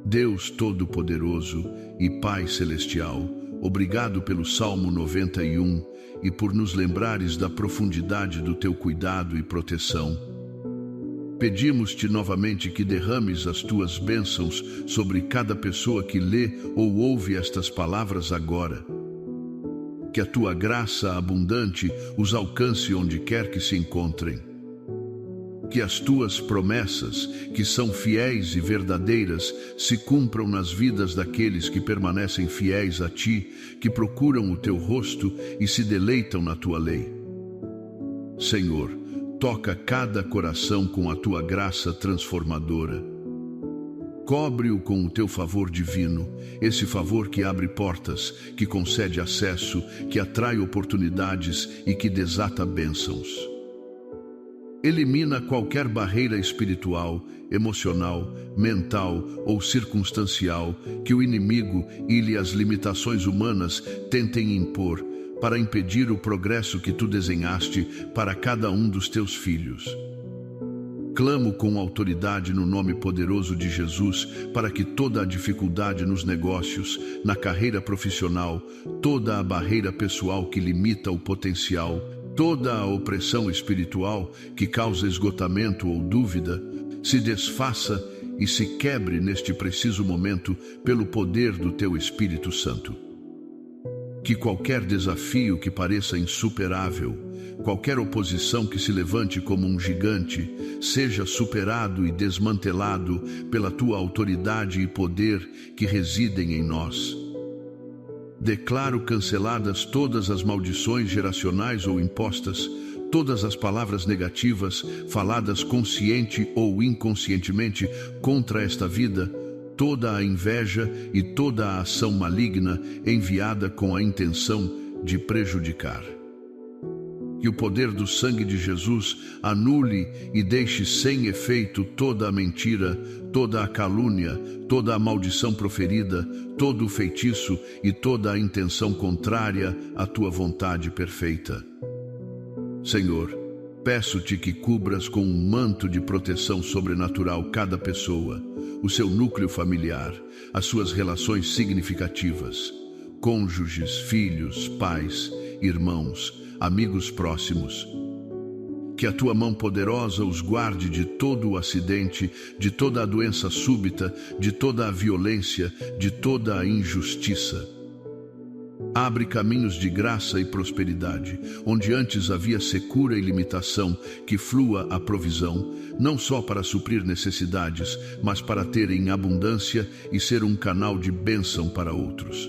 Deus Todo-Poderoso e Pai Celestial, obrigado pelo Salmo 91 e por nos lembrares da profundidade do teu cuidado e proteção. Pedimos-te novamente que derrames as tuas bênçãos sobre cada pessoa que lê ou ouve estas palavras agora. Que a tua graça abundante os alcance onde quer que se encontrem. Que as tuas promessas, que são fiéis e verdadeiras, se cumpram nas vidas daqueles que permanecem fiéis a ti, que procuram o teu rosto e se deleitam na tua lei. Senhor, toca cada coração com a tua graça transformadora. Cobre-o com o teu favor divino, esse favor que abre portas, que concede acesso, que atrai oportunidades e que desata bênçãos. Elimina qualquer barreira espiritual, emocional, mental ou circunstancial que o inimigo e as limitações humanas tentem impor para impedir o progresso que tu desenhaste para cada um dos teus filhos. Clamo com autoridade no nome poderoso de Jesus para que toda a dificuldade nos negócios, na carreira profissional, toda a barreira pessoal que limita o potencial, toda a opressão espiritual que causa esgotamento ou dúvida, se desfaça e se quebre neste preciso momento pelo poder do teu Espírito Santo. Que qualquer desafio que pareça insuperável, qualquer oposição que se levante como um gigante, seja superado e desmantelado pela tua autoridade e poder que residem em nós. Declaro canceladas todas as maldições geracionais ou impostas, todas as palavras negativas faladas consciente ou inconscientemente contra esta vida, toda a inveja e toda a ação maligna enviada com a intenção de prejudicar. Que o poder do sangue de Jesus anule e deixe sem efeito toda a mentira, toda a calúnia, toda a maldição proferida, todo o feitiço e toda a intenção contrária à tua vontade perfeita. Senhor, peço-te que cubras com um manto de proteção sobrenatural cada pessoa, o seu núcleo familiar, as suas relações significativas, cônjuges, filhos, pais, irmãos, amigos próximos. Que a tua mão poderosa os guarde de todo o acidente, de toda a doença súbita, de toda a violência, de toda a injustiça. Abre caminhos de graça e prosperidade, onde antes havia secura e limitação, que flua a provisão, não só para suprir necessidades, mas para ter em abundância e ser um canal de bênção para outros.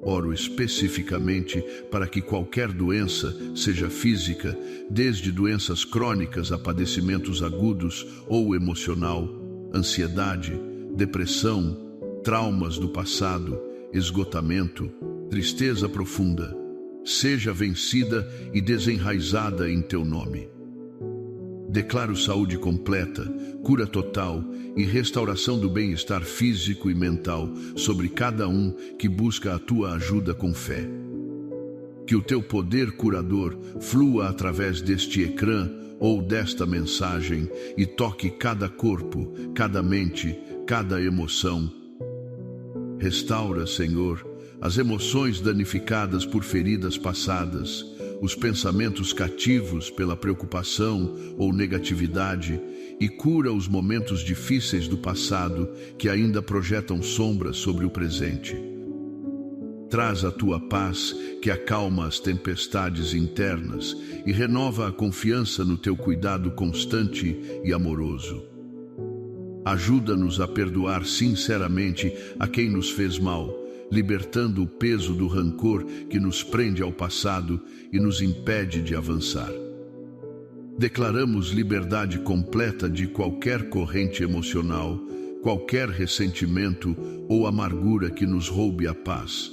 Oro especificamente para que qualquer doença, seja física, desde doenças crônicas a padecimentos agudos ou emocional, ansiedade, depressão, traumas do passado, esgotamento, tristeza profunda, seja vencida e desenraizada em teu nome. Declaro saúde completa, cura total e restauração do bem-estar físico e mental sobre cada um que busca a tua ajuda com fé. Que o teu poder curador flua através deste ecrã ou desta mensagem e toque cada corpo, cada mente, cada emoção. Restaura, Senhor, as emoções danificadas por feridas passadas, os pensamentos cativos pela preocupação ou negatividade e cura os momentos difíceis do passado que ainda projetam sombras sobre o presente. Traz a tua paz que acalma as tempestades internas e renova a confiança no teu cuidado constante e amoroso. Ajuda-nos a perdoar sinceramente a quem nos fez mal, libertando o peso do rancor que nos prende ao passado e nos impede de avançar. Declaramos liberdade completa de qualquer corrente emocional, qualquer ressentimento ou amargura que nos roube a paz.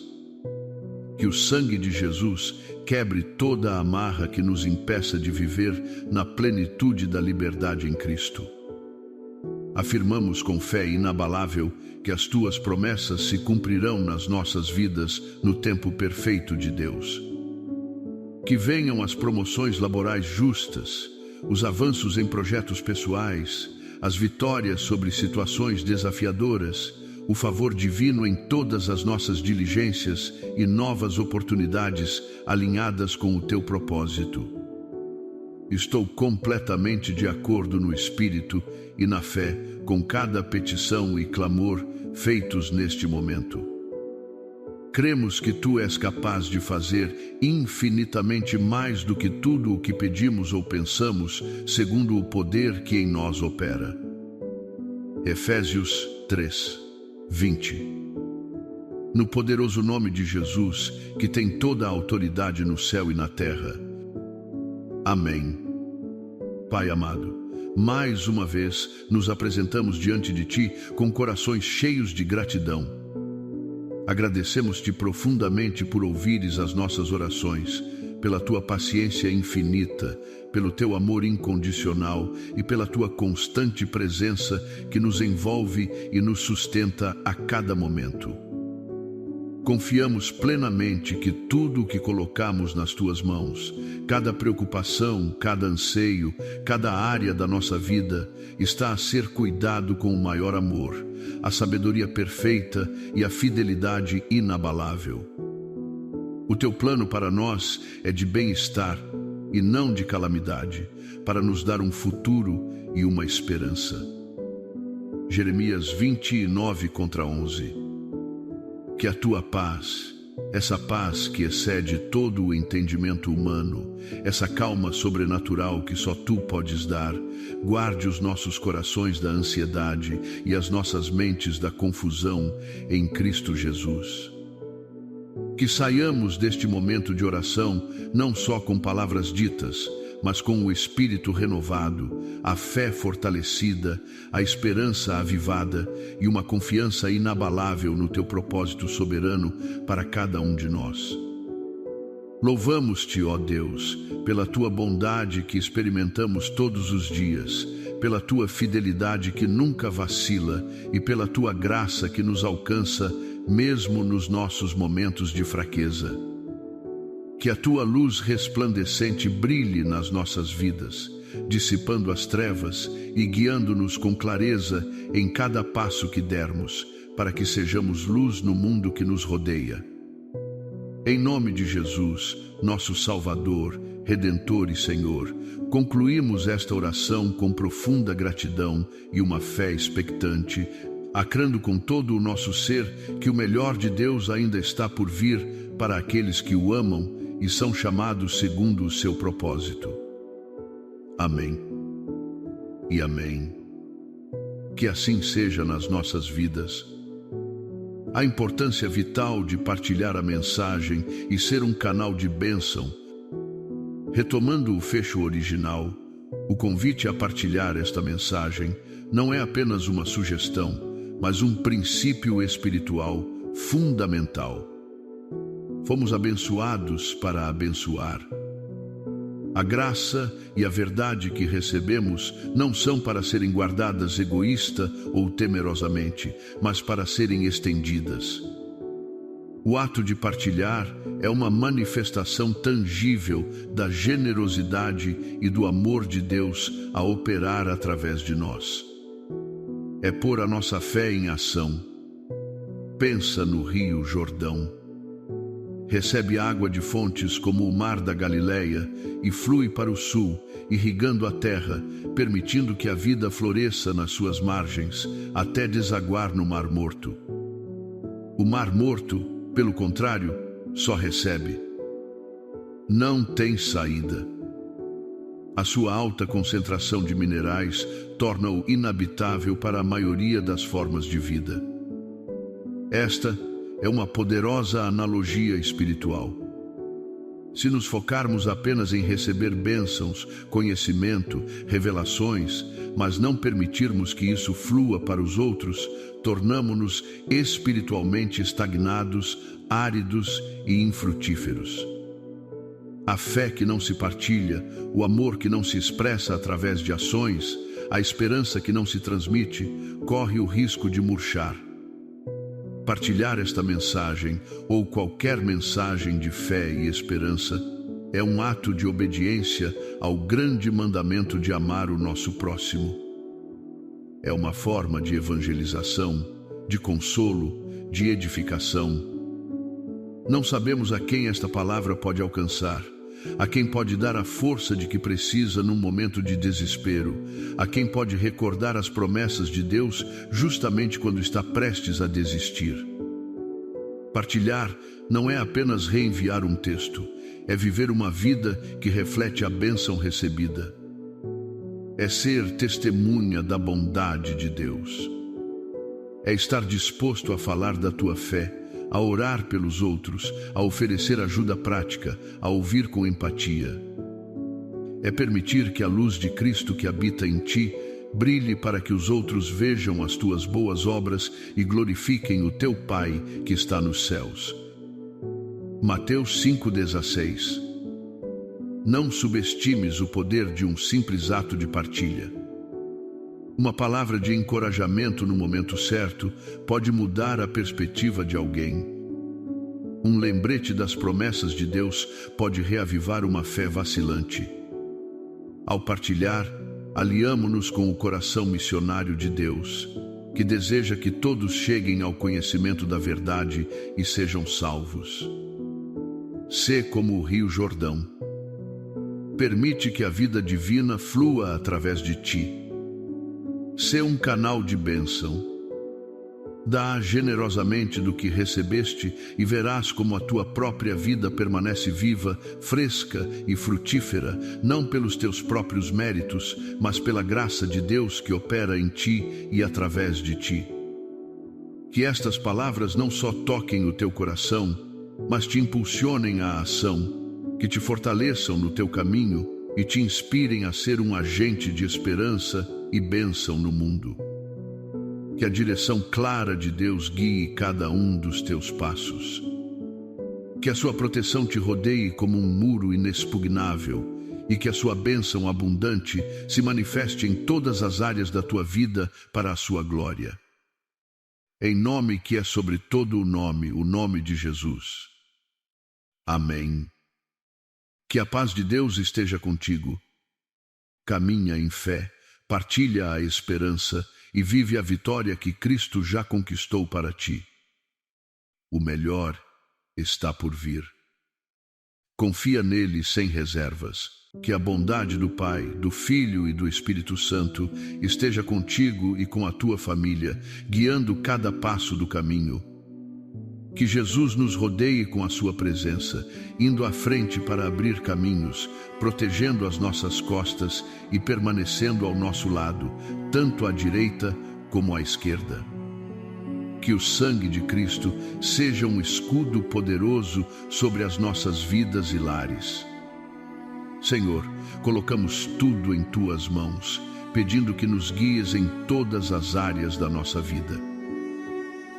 Que o sangue de Jesus quebre toda a amarra que nos impeça de viver na plenitude da liberdade em Cristo. Afirmamos com fé inabalável que as tuas promessas se cumprirão nas nossas vidas no tempo perfeito de Deus. Que venham as promoções laborais justas, os avanços em projetos pessoais, as vitórias sobre situações desafiadoras, o favor divino em todas as nossas diligências e novas oportunidades alinhadas com o teu propósito. Estou completamente de acordo no Espírito e na fé com cada petição e clamor feitos neste momento. Cremos que tu és capaz de fazer infinitamente mais do que tudo o que pedimos ou pensamos, segundo o poder que em nós opera. Efésios 3, 20. No poderoso nome de Jesus, que tem toda a autoridade no céu e na terra. Amém. Pai amado, mais uma vez nos apresentamos diante de Ti com corações cheios de gratidão. Agradecemos-te profundamente por ouvires as nossas orações, pela Tua paciência infinita, pelo Teu amor incondicional e pela Tua constante presença que nos envolve e nos sustenta a cada momento. Confiamos plenamente que tudo o que colocamos nas Tuas mãos, cada preocupação, cada anseio, cada área da nossa vida, está a ser cuidado com o maior amor, a sabedoria perfeita e a fidelidade inabalável. O Teu plano para nós é de bem-estar e não de calamidade, para nos dar um futuro e uma esperança. Jeremias 29:11. Que a Tua paz, essa paz que excede todo o entendimento humano, essa calma sobrenatural que só Tu podes dar, guarde os nossos corações da ansiedade e as nossas mentes da confusão em Cristo Jesus. Que saiamos deste momento de oração não só com palavras ditas, mas com o espírito renovado, a fé fortalecida, a esperança avivada e uma confiança inabalável no Teu propósito soberano para cada um de nós. Louvamos-te, ó Deus, pela Tua bondade que experimentamos todos os dias, pela Tua fidelidade que nunca vacila e pela Tua graça que nos alcança mesmo nos nossos momentos de fraqueza. Que a Tua luz resplandecente brilhe nas nossas vidas, dissipando as trevas e guiando-nos com clareza em cada passo que dermos, para que sejamos luz no mundo que nos rodeia. Em nome de Jesus, nosso Salvador, Redentor e Senhor, concluímos esta oração com profunda gratidão e uma fé expectante, acrando com todo o nosso ser que o melhor de Deus ainda está por vir para aqueles que o amam e são chamados segundo o seu propósito. Amém. E amém. Que assim seja nas nossas vidas. A importância vital de partilhar a mensagem e ser um canal de bênção. Retomando o fecho original, o convite a partilhar esta mensagem não é apenas uma sugestão, mas um princípio espiritual fundamental. Fomos abençoados para abençoar. A graça e a verdade que recebemos não são para serem guardadas egoísta ou temerosamente, mas para serem estendidas. O ato de partilhar é uma manifestação tangível da generosidade e do amor de Deus a operar através de nós. É pôr a nossa fé em ação. Pensa no Rio Jordão. Recebe água de fontes como o mar da Galileia e flui para o sul, irrigando a terra, permitindo que a vida floresça nas suas margens, até desaguar no Mar Morto. O Mar Morto, pelo contrário, só recebe. Não tem saída. A sua alta concentração de minerais torna-o inabitável para a maioria das formas de vida. Esta é uma poderosa analogia espiritual. Se nos focarmos apenas em receber bênçãos, conhecimento, revelações, mas não permitirmos que isso flua para os outros, tornamo-nos espiritualmente estagnados, áridos e infrutíferos. A fé que não se partilha, o amor que não se expressa através de ações, a esperança que não se transmite, corre o risco de murchar. Partilhar esta mensagem ou qualquer mensagem de fé e esperança é um ato de obediência ao grande mandamento de amar o nosso próximo. É uma forma de evangelização, de consolo, de edificação. Não sabemos a quem esta palavra pode alcançar, a quem pode dar a força de que precisa num momento de desespero, a quem pode recordar as promessas de Deus justamente quando está prestes a desistir. Partilhar não é apenas reenviar um texto, é viver uma vida que reflete a bênção recebida. É ser testemunha da bondade de Deus. É estar disposto a falar da tua fé, a orar pelos outros, a oferecer ajuda prática, a ouvir com empatia. É permitir que a luz de Cristo que habita em ti brilhe para que os outros vejam as tuas boas obras e glorifiquem o teu Pai que está nos céus. Mateus 5,16. Não subestimes o poder de um simples ato de partilha. Uma palavra de encorajamento no momento certo pode mudar a perspectiva de alguém. Um lembrete das promessas de Deus pode reavivar uma fé vacilante. Ao partilhar, aliamo-nos com o coração missionário de Deus, que deseja que todos cheguem ao conhecimento da verdade e sejam salvos. Sê como o Rio Jordão. Permite que a vida divina flua através de ti. Sê um canal de bênção. Dá generosamente do que recebeste e verás como a tua própria vida permanece viva, fresca e frutífera, não pelos teus próprios méritos, mas pela graça de Deus que opera em ti e através de ti. Que estas palavras não só toquem o teu coração, mas te impulsionem à ação, que te fortaleçam no teu caminho e te inspirem a ser um agente de esperança e bênção no mundo. Que a direção clara de Deus guie cada um dos teus passos. Que a sua proteção te rodeie como um muro inexpugnável e que a sua bênção abundante se manifeste em todas as áreas da tua vida para a sua glória. Em nome que é sobre todo o nome de Jesus. Amém. Que a paz de Deus esteja contigo. Caminha em fé, partilha a esperança e vive a vitória que Cristo já conquistou para ti. O melhor está por vir. Confia nele sem reservas. Que a bondade do Pai, do Filho e do Espírito Santo esteja contigo e com a tua família, guiando cada passo do caminho. Que Jesus nos rodeie com a sua presença, indo à frente para abrir caminhos, protegendo as nossas costas e permanecendo ao nosso lado, tanto à direita como à esquerda. Que o sangue de Cristo seja um escudo poderoso sobre as nossas vidas e lares. Senhor, colocamos tudo em tuas mãos, pedindo que nos guies em todas as áreas da nossa vida.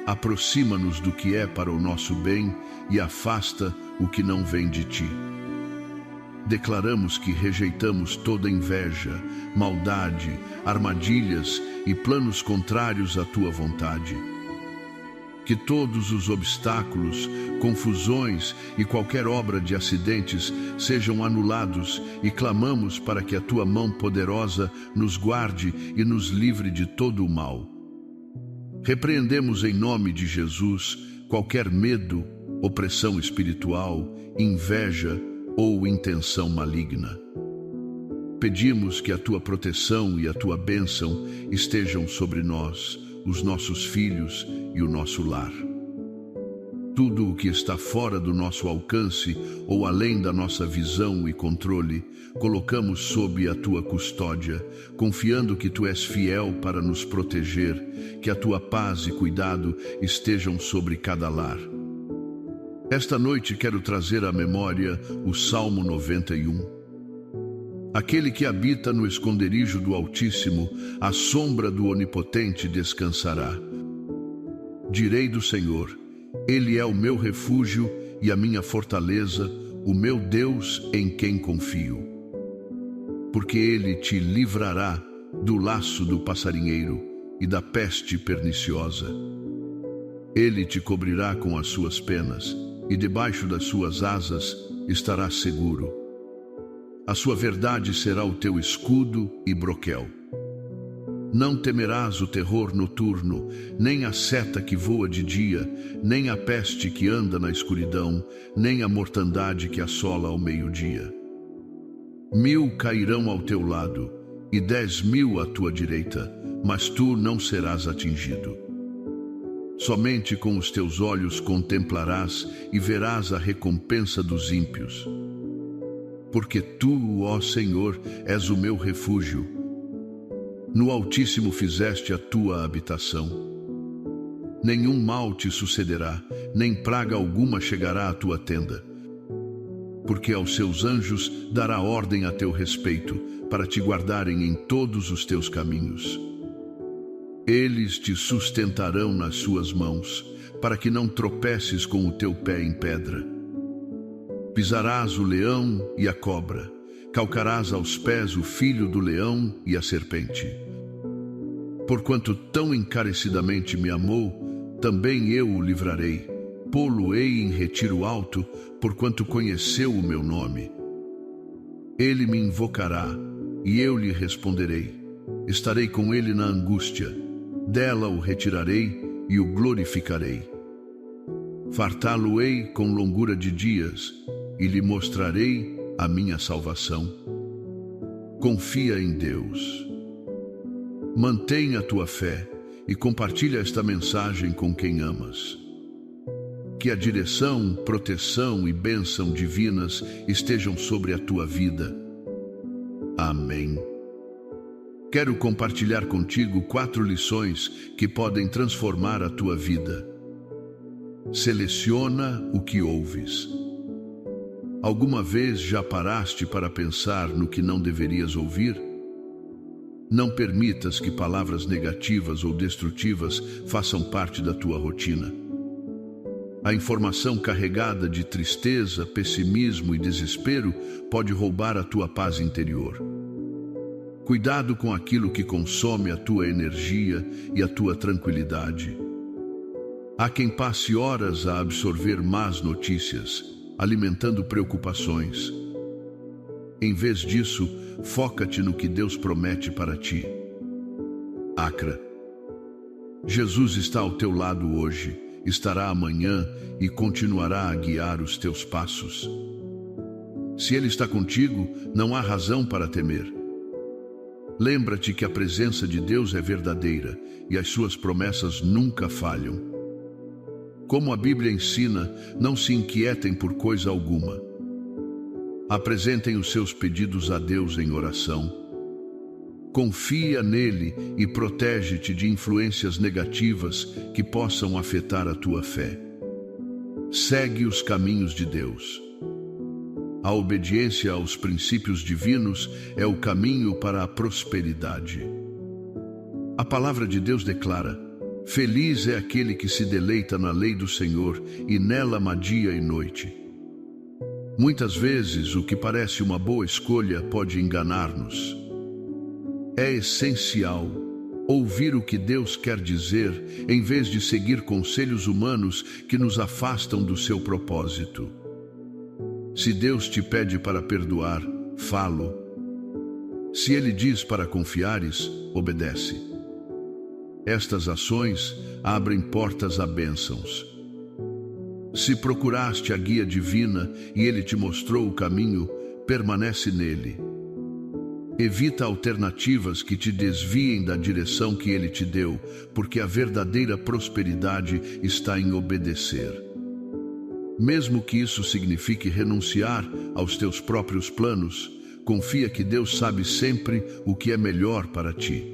Aproxima-nos do que é para o nosso bem e afasta o que não vem de ti. Declaramos que rejeitamos toda inveja, maldade, armadilhas e planos contrários à tua vontade. Que todos os obstáculos, confusões e qualquer obra de acidentes sejam anulados e clamamos para que a tua mão poderosa nos guarde e nos livre de todo o mal. Repreendemos em nome de Jesus qualquer medo, opressão espiritual, inveja ou intenção maligna. Pedimos que a tua proteção e a tua bênção estejam sobre nós, os nossos filhos e o nosso lar. Tudo o que está fora do nosso alcance ou além da nossa visão e controle, colocamos sob a tua custódia, confiando que tu és fiel para nos proteger, que a tua paz e cuidado estejam sobre cada lar. Esta noite quero trazer à memória o Salmo 91. Aquele que habita no esconderijo do Altíssimo, à sombra do Onipotente descansará. Direi do Senhor, Ele é o meu refúgio e a minha fortaleza, o meu Deus em quem confio. Porque Ele te livrará do laço do passarinheiro e da peste perniciosa. Ele te cobrirá com as suas penas, e debaixo das suas asas estarás seguro. A sua verdade será o teu escudo e broquel. Não temerás o terror noturno, nem a seta que voa de dia, nem a peste que anda na escuridão, nem a mortandade que assola ao meio-dia. 1000 cairão ao teu lado, e 10.000 à tua direita, mas tu não serás atingido. Somente com os teus olhos contemplarás e verás a recompensa dos ímpios. Porque tu, ó Senhor, és o meu refúgio. No Altíssimo fizeste a tua habitação. Nenhum mal te sucederá, nem praga alguma chegará à tua tenda. Porque aos seus anjos dará ordem a teu respeito, para te guardarem em todos os teus caminhos. Eles te sustentarão nas suas mãos, para que não tropeces com o teu pé em pedra. Pisarás o leão e a cobra, calcarás aos pés o filho do leão e a serpente. Porquanto tão encarecidamente me amou, também eu o livrarei. Pô-lo-ei em retiro alto, porquanto conheceu o meu nome. Ele me invocará, e eu lhe responderei. Estarei com ele na angústia, dela o retirarei e o glorificarei. Fartá-lo-ei com longura de dias, e lhe mostrarei a minha salvação. Confia em Deus. Mantenha a tua fé e compartilha esta mensagem com quem amas. Que a direção, proteção e bênção divinas estejam sobre a tua vida. Amém. Quero compartilhar contigo 4 lições que podem transformar a tua vida. Seleciona o que ouves. Alguma vez já paraste para pensar no que não deverias ouvir? Não permitas que palavras negativas ou destrutivas façam parte da tua rotina. A informação carregada de tristeza, pessimismo e desespero pode roubar a tua paz interior. Cuidado com aquilo que consome a tua energia e a tua tranquilidade. Há quem passe horas a absorver más notícias, alimentando preocupações. Em vez disso, foca-te no que Deus promete para ti. Acra. Jesus está ao teu lado hoje, estará amanhã e continuará a guiar os teus passos. Se Ele está contigo, não há razão para temer. Lembra-te que a presença de Deus é verdadeira e as suas promessas nunca falham. Como a Bíblia ensina, não se inquietem por coisa alguma. Apresentem os seus pedidos a Deus em oração. Confia nele e protege-te de influências negativas que possam afetar a tua fé. Segue os caminhos de Deus. A obediência aos princípios divinos é o caminho para a prosperidade. A palavra de Deus declara: feliz é aquele que se deleita na lei do Senhor e nela ama dia e noite. Muitas vezes o que parece uma boa escolha pode enganar-nos. É essencial ouvir o que Deus quer dizer, em vez de seguir conselhos humanos que nos afastam do seu propósito. Se Deus te pede para perdoar, falo. Se Ele diz para confiares, obedece. Estas ações abrem portas a bênçãos. Se procuraste a guia divina e Ele te mostrou o caminho, permanece nele. Evita alternativas que te desviem da direção que Ele te deu, porque a verdadeira prosperidade está em obedecer. Mesmo que isso signifique renunciar aos teus próprios planos, confia que Deus sabe sempre o que é melhor para ti.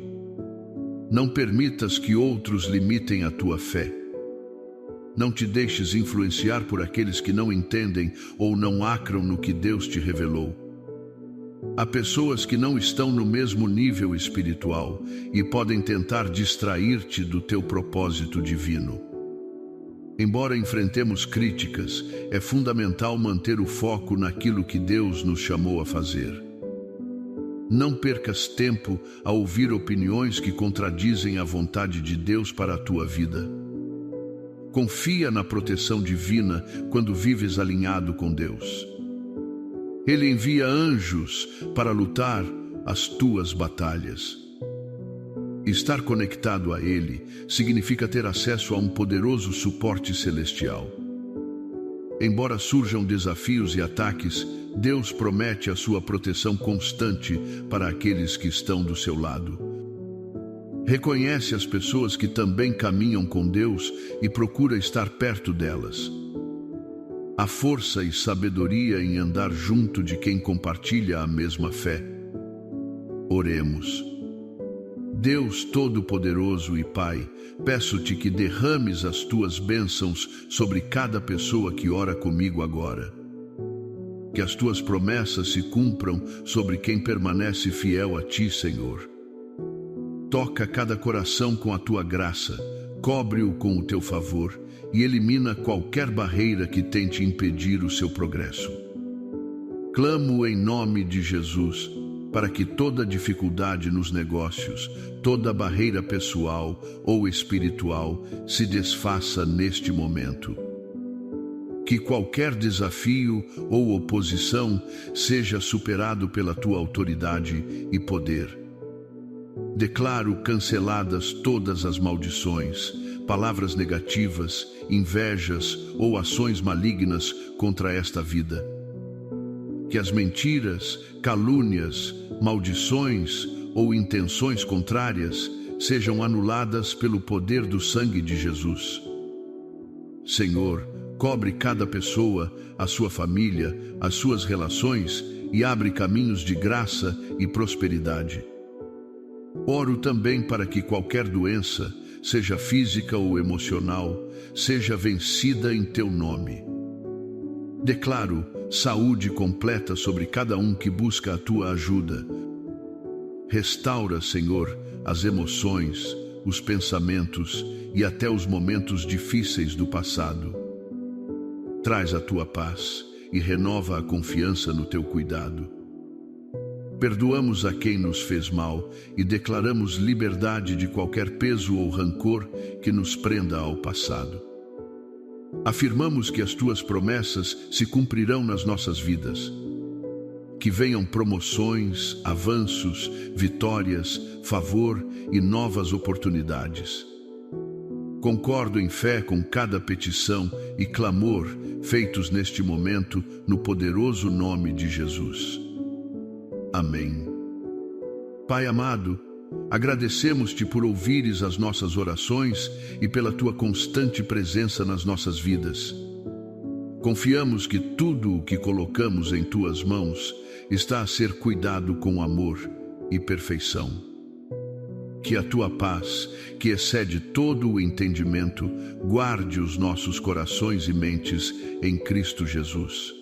Não permitas que outros limitem a tua fé. Não te deixes influenciar por aqueles que não entendem ou não acram no que Deus te revelou. Há pessoas que não estão no mesmo nível espiritual e podem tentar distrair-te do teu propósito divino. Embora enfrentemos críticas, é fundamental manter o foco naquilo que Deus nos chamou a fazer. Não percas tempo a ouvir opiniões que contradizem a vontade de Deus para a tua vida. Confia na proteção divina quando vives alinhado com Deus. Ele envia anjos para lutar as tuas batalhas. Estar conectado a Ele significa ter acesso a um poderoso suporte celestial. Embora surjam desafios e ataques, Deus promete a sua proteção constante para aqueles que estão do seu lado. Reconhece as pessoas que também caminham com Deus e procura estar perto delas. Há força e sabedoria em andar junto de quem compartilha a mesma fé. Oremos. Deus Todo-Poderoso e Pai, peço-te que derrames as tuas bênçãos sobre cada pessoa que ora comigo agora. Que as tuas promessas se cumpram sobre quem permanece fiel a ti, Senhor. Toca cada coração com a tua graça, cobre-o com o teu favor e elimina qualquer barreira que tente impedir o seu progresso. Clamo em nome de Jesus, para que toda dificuldade nos negócios, toda barreira pessoal ou espiritual se desfaça neste momento. Que qualquer desafio ou oposição seja superado pela tua autoridade e poder. Declaro canceladas todas as maldições, palavras negativas, invejas ou ações malignas contra esta vida. Que as mentiras, calúnias, maldições ou intenções contrárias sejam anuladas pelo poder do sangue de Jesus. Senhor, cobre cada pessoa, a sua família, as suas relações e abre caminhos de graça e prosperidade. Oro também para que qualquer doença, seja física ou emocional, seja vencida em teu nome. Declaro saúde completa sobre cada um que busca a tua ajuda. Restaura, Senhor, as emoções, os pensamentos e até os momentos difíceis do passado. Traz a tua paz e renova a confiança no teu cuidado. Perdoamos a quem nos fez mal e declaramos liberdade de qualquer peso ou rancor que nos prenda ao passado. Afirmamos que as tuas promessas se cumprirão nas nossas vidas. Que venham promoções, avanços, vitórias, favor e novas oportunidades. Concordo em fé com cada petição e clamor feitos neste momento no poderoso nome de Jesus. Amém. Pai amado, agradecemos-te por ouvires as nossas orações e pela tua constante presença nas nossas vidas. Confiamos que tudo o que colocamos em tuas mãos está a ser cuidado com amor e perfeição. Que a tua paz, que excede todo o entendimento, guarde os nossos corações e mentes em Cristo Jesus.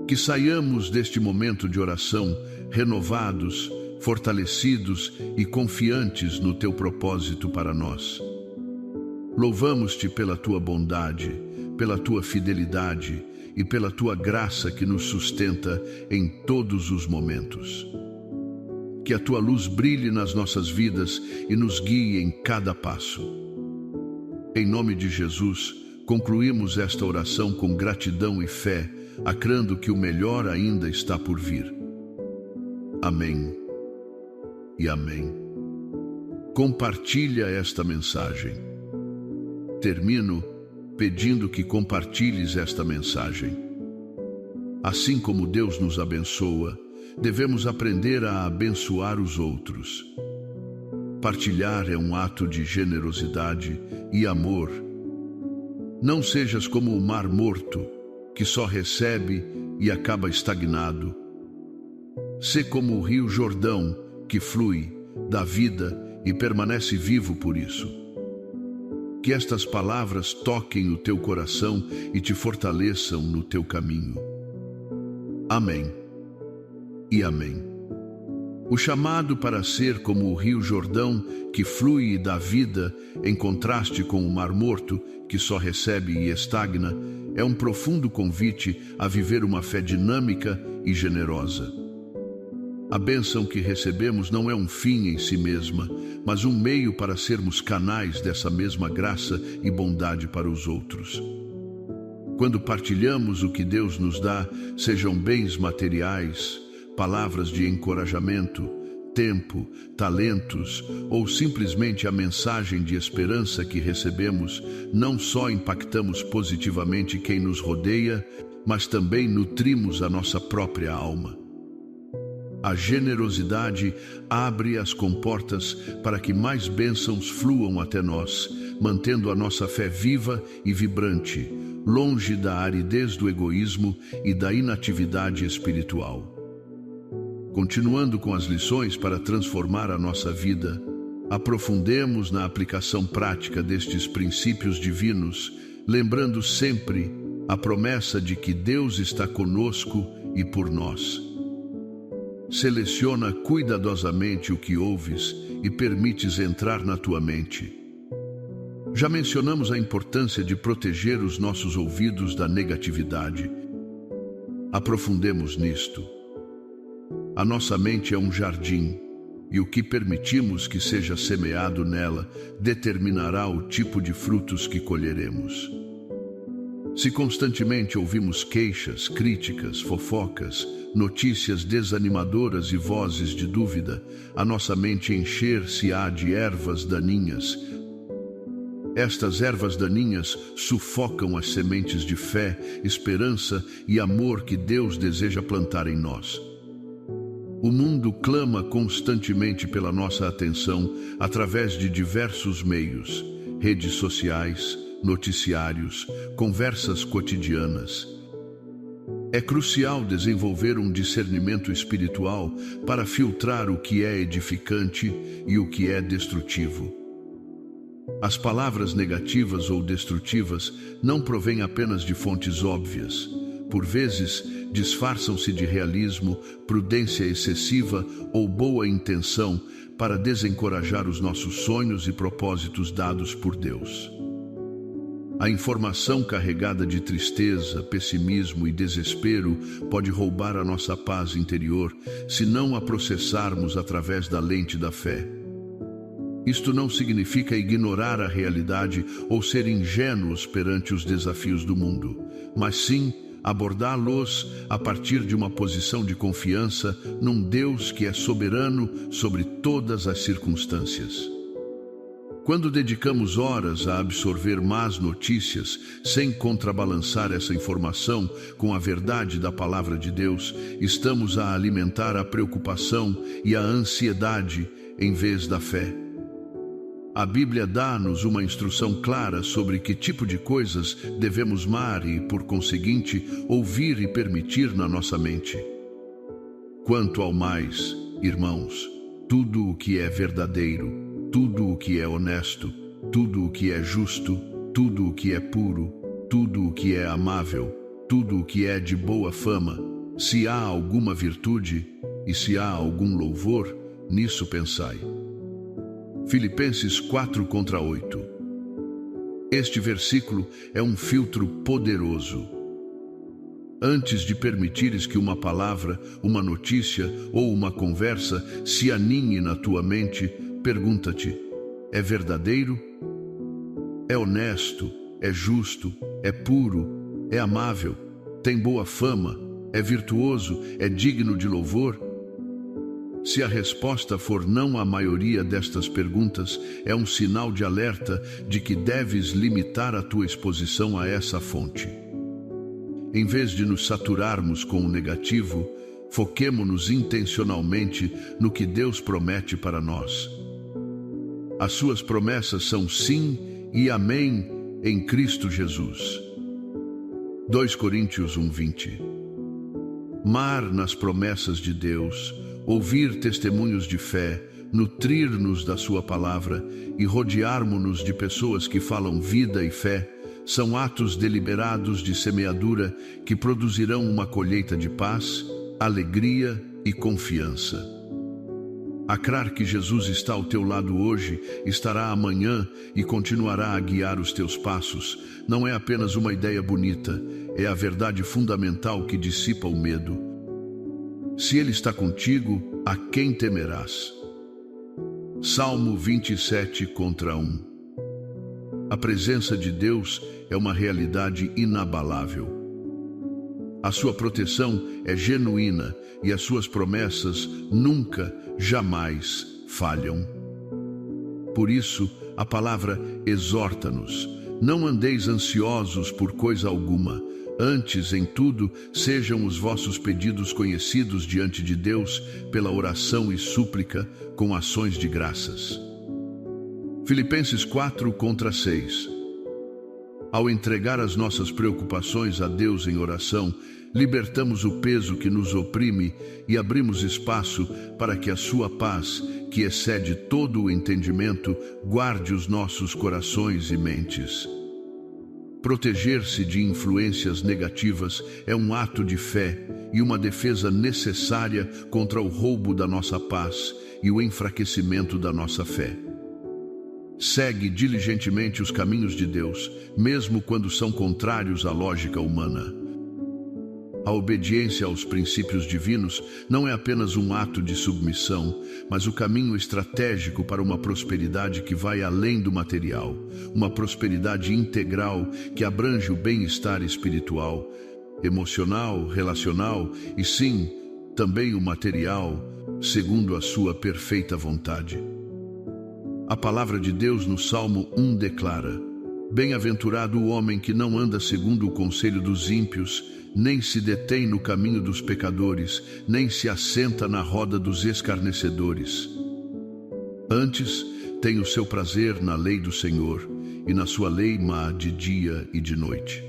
Que saiamos deste momento de oração renovados, fortalecidos e confiantes no teu propósito para nós. Louvamos-te pela tua bondade, pela tua fidelidade e pela tua graça que nos sustenta em todos os momentos. Que a tua luz brilhe nas nossas vidas e nos guie em cada passo. Em nome de Jesus, concluímos esta oração com gratidão e fé, acrando que o melhor ainda está por vir. Amém e amém. Compartilha esta mensagem. Termino pedindo que compartilhes esta mensagem. Assim como Deus nos abençoa, devemos aprender a abençoar os outros. Partilhar é um ato de generosidade e amor. Não sejas como o mar morto, que só recebe e acaba estagnado. Sê como o rio Jordão, que flui, dá vida e permanece vivo por isso. Que estas palavras toquem o teu coração e te fortaleçam no teu caminho. Amém e amém. O chamado para ser como o rio Jordão, que flui e dá vida, em contraste com o mar morto, que só recebe e estagna, é um profundo convite a viver uma fé dinâmica e generosa. A bênção que recebemos não é um fim em si mesma, mas um meio para sermos canais dessa mesma graça e bondade para os outros. Quando partilhamos o que Deus nos dá, sejam bens materiais, palavras de encorajamento, tempo, talentos ou simplesmente a mensagem de esperança que recebemos, não só impactamos positivamente quem nos rodeia, mas também nutrimos a nossa própria alma. A generosidade abre as comportas para que mais bênçãos fluam até nós, mantendo a nossa fé viva e vibrante, longe da aridez do egoísmo e da inatividade espiritual. Continuando com as lições para transformar a nossa vida, aprofundemos na aplicação prática destes princípios divinos, lembrando sempre a promessa de que Deus está conosco e por nós. Seleciona cuidadosamente o que ouves e permites entrar na tua mente. Já mencionamos a importância de proteger os nossos ouvidos da negatividade. Aprofundemos nisto. A nossa mente é um jardim, e o que permitimos que seja semeado nela determinará o tipo de frutos que colheremos. Se constantemente ouvimos queixas, críticas, fofocas, notícias desanimadoras e vozes de dúvida, a nossa mente encher-se-á de ervas daninhas. Estas ervas daninhas sufocam as sementes de fé, esperança e amor que Deus deseja plantar em nós. O mundo clama constantemente pela nossa atenção através de diversos meios, redes sociais, noticiários, conversas cotidianas. É crucial desenvolver um discernimento espiritual para filtrar o que é edificante e o que é destrutivo. As palavras negativas ou destrutivas não provêm apenas de fontes óbvias. Por vezes, disfarçam-se de realismo, prudência excessiva ou boa intenção para desencorajar os nossos sonhos e propósitos dados por Deus. A informação carregada de tristeza, pessimismo e desespero pode roubar a nossa paz interior se não a processarmos através da lente da fé. Isto não significa ignorar a realidade ou ser ingênuos perante os desafios do mundo, mas sim abordá-los a partir de uma posição de confiança num Deus que é soberano sobre todas as circunstâncias. Quando dedicamos horas a absorver más notícias, sem contrabalançar essa informação com a verdade da palavra de Deus, estamos a alimentar a preocupação e a ansiedade em vez da fé. A Bíblia dá-nos uma instrução clara sobre que tipo de coisas devemos amar e, por conseguinte, ouvir e permitir na nossa mente. Quanto ao mais, irmãos, tudo o que é verdadeiro, tudo o que é honesto, tudo o que é justo, tudo o que é puro, tudo o que é amável, tudo o que é de boa fama, se há alguma virtude e se há algum louvor, nisso pensai. Filipenses 4:8. Este versículo é um filtro poderoso. Antes de permitires que uma palavra, uma notícia ou uma conversa se aninhe na tua mente, pergunta-te: é verdadeiro? É honesto? É justo? É puro? É amável? Tem boa fama? É virtuoso? É digno de louvor? Se a resposta for não à maioria destas perguntas, é um sinal de alerta de que deves limitar a tua exposição a essa fonte. Em vez de nos saturarmos com o negativo, foquemo-nos intencionalmente no que Deus promete para nós. As suas promessas são sim e amém em Cristo Jesus. 2 Coríntios 1:20. Mar nas promessas de Deus, ouvir testemunhos de fé, nutrir-nos da sua palavra e rodearmos-nos de pessoas que falam vida e fé, são atos deliberados de semeadura que produzirão uma colheita de paz, alegria e confiança. A crer que Jesus está ao teu lado hoje, estará amanhã e continuará a guiar os teus passos, não é apenas uma ideia bonita, é a verdade fundamental que dissipa o medo. Se ele está contigo, a quem temerás? Salmo 27:1. A presença de Deus é uma realidade inabalável. A sua proteção é genuína e as suas promessas nunca, jamais falham. Por isso, a palavra exorta-nos: não andeis ansiosos por coisa alguma, antes, em tudo, sejam os vossos pedidos conhecidos diante de Deus pela oração e súplica com ações de graças. Filipenses 4:6. Ao entregar as nossas preocupações a Deus em oração, libertamos o peso que nos oprime e abrimos espaço para que a sua paz, que excede todo o entendimento, guarde os nossos corações e mentes. Proteger-se de influências negativas é um ato de fé e uma defesa necessária contra o roubo da nossa paz e o enfraquecimento da nossa fé. Segue diligentemente os caminhos de Deus, mesmo quando são contrários à lógica humana. A obediência aos princípios divinos não é apenas um ato de submissão, mas o caminho estratégico para uma prosperidade que vai além do material, uma prosperidade integral que abrange o bem-estar espiritual, emocional, relacional e, sim, também o material, segundo a sua perfeita vontade. A palavra de Deus no Salmo 1 declara: bem-aventurado o homem que não anda segundo o conselho dos ímpios, nem se detém no caminho dos pecadores, nem se assenta na roda dos escarnecedores. Antes, tem o seu prazer na lei do Senhor, e na sua lei má de dia e de noite.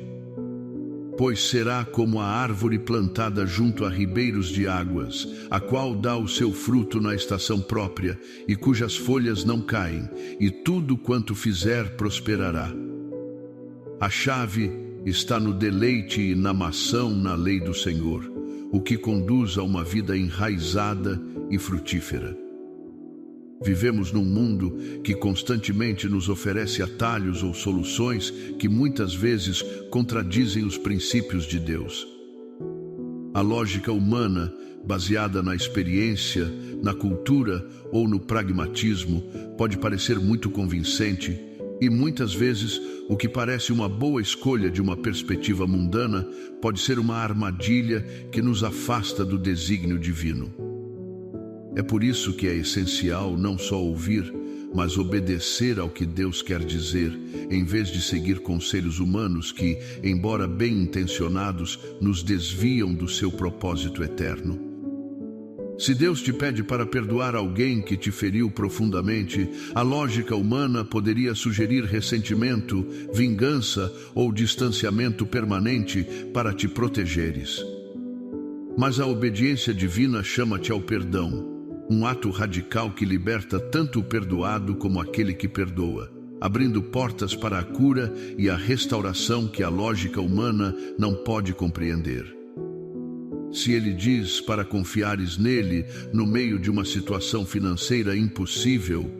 Pois será como a árvore plantada junto a ribeiros de águas, a qual dá o seu fruto na estação própria, e cujas folhas não caem, e tudo quanto fizer prosperará. A chave está no deleite e na maçã na lei do Senhor, o que conduz a uma vida enraizada e frutífera. Vivemos num mundo que constantemente nos oferece atalhos ou soluções que muitas vezes contradizem os princípios de Deus. A lógica humana, baseada na experiência, na cultura ou no pragmatismo, pode parecer muito convincente e muitas vezes o que parece uma boa escolha de uma perspectiva mundana pode ser uma armadilha que nos afasta do desígnio divino. É por isso que é essencial não só ouvir, mas obedecer ao que Deus quer dizer, em vez de seguir conselhos humanos que, embora bem intencionados, nos desviam do seu propósito eterno. Se Deus te pede para perdoar alguém que te feriu profundamente, a lógica humana poderia sugerir ressentimento, vingança ou distanciamento permanente para te protegeres. Mas a obediência divina chama-te ao perdão, um ato radical que liberta tanto o perdoado como aquele que perdoa, abrindo portas para a cura e a restauração que a lógica humana não pode compreender. Se ele diz para confiares nele no meio de uma situação financeira impossível,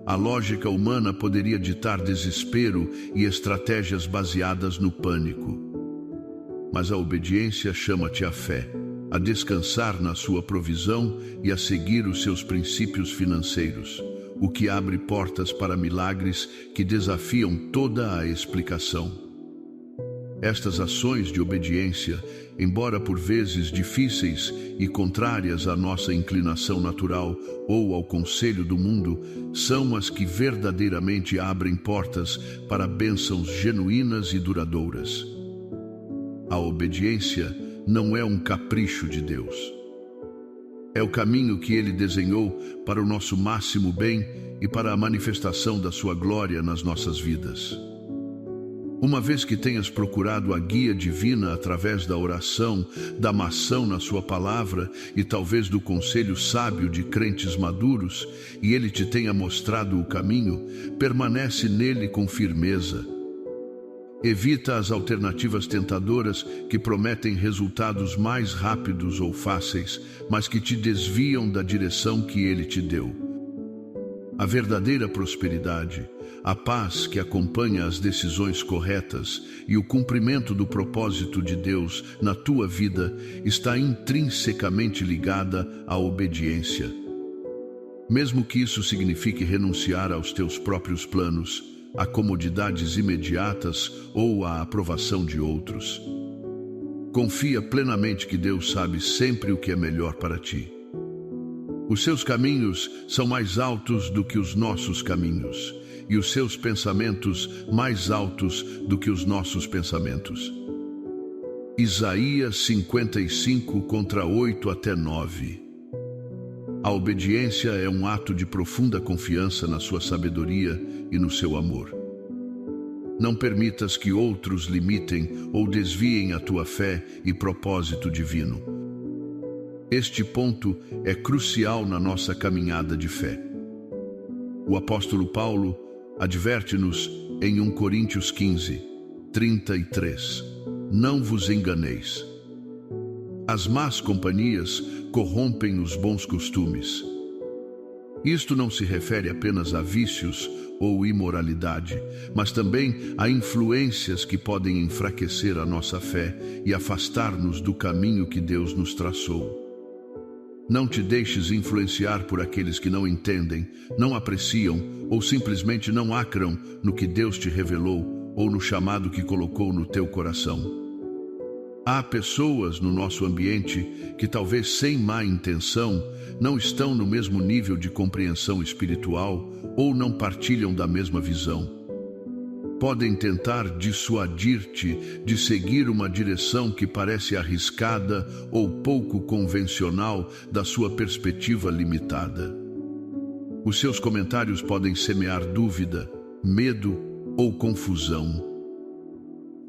a lógica humana poderia ditar desespero e estratégias baseadas no pânico. Mas a obediência chama-te à fé, a descansar na sua provisão e a seguir os seus princípios financeiros, o que abre portas para milagres que desafiam toda a explicação. Estas ações de obediência, embora por vezes difíceis e contrárias à nossa inclinação natural ou ao conselho do mundo, são as que verdadeiramente abrem portas para bênçãos genuínas e duradouras. A obediência não é um capricho de Deus. É o caminho que Ele desenhou para o nosso máximo bem e para a manifestação da sua glória nas nossas vidas. Uma vez que tenhas procurado a guia divina através da oração, da maçã na sua palavra e talvez do conselho sábio de crentes maduros, e Ele te tenha mostrado o caminho, permanece nele com firmeza. Evita as alternativas tentadoras que prometem resultados mais rápidos ou fáceis, mas que te desviam da direção que Ele te deu. A verdadeira prosperidade, a paz que acompanha as decisões corretas e o cumprimento do propósito de Deus na tua vida está intrinsecamente ligada à obediência. Mesmo que isso signifique renunciar aos teus próprios planos, a comodidades imediatas ou à aprovação de outros. Confia plenamente que Deus sabe sempre o que é melhor para ti. Os seus caminhos são mais altos do que os nossos caminhos, e os seus pensamentos mais altos do que os nossos pensamentos. Isaías 55, 8-9. A obediência é um ato de profunda confiança na sua sabedoria e no seu amor. Não permitas que outros limitem ou desviem a tua fé e propósito divino. Este ponto é crucial na nossa caminhada de fé. O apóstolo Paulo adverte-nos em 1 Coríntios 15, 33. Não vos enganeis. As más companhias corrompem os bons costumes. Isto não se refere apenas a vícios ou imoralidade, mas também a influências que podem enfraquecer a nossa fé e afastar-nos do caminho que Deus nos traçou. Não te deixes influenciar por aqueles que não entendem, não apreciam ou simplesmente não acram no que Deus te revelou ou no chamado que colocou no teu coração. Há pessoas no nosso ambiente que, talvez sem má intenção, não estão no mesmo nível de compreensão espiritual ou não partilham da mesma visão. Podem tentar dissuadir-te de seguir uma direção que parece arriscada ou pouco convencional da sua perspectiva limitada. Os seus comentários podem semear dúvida, medo ou confusão.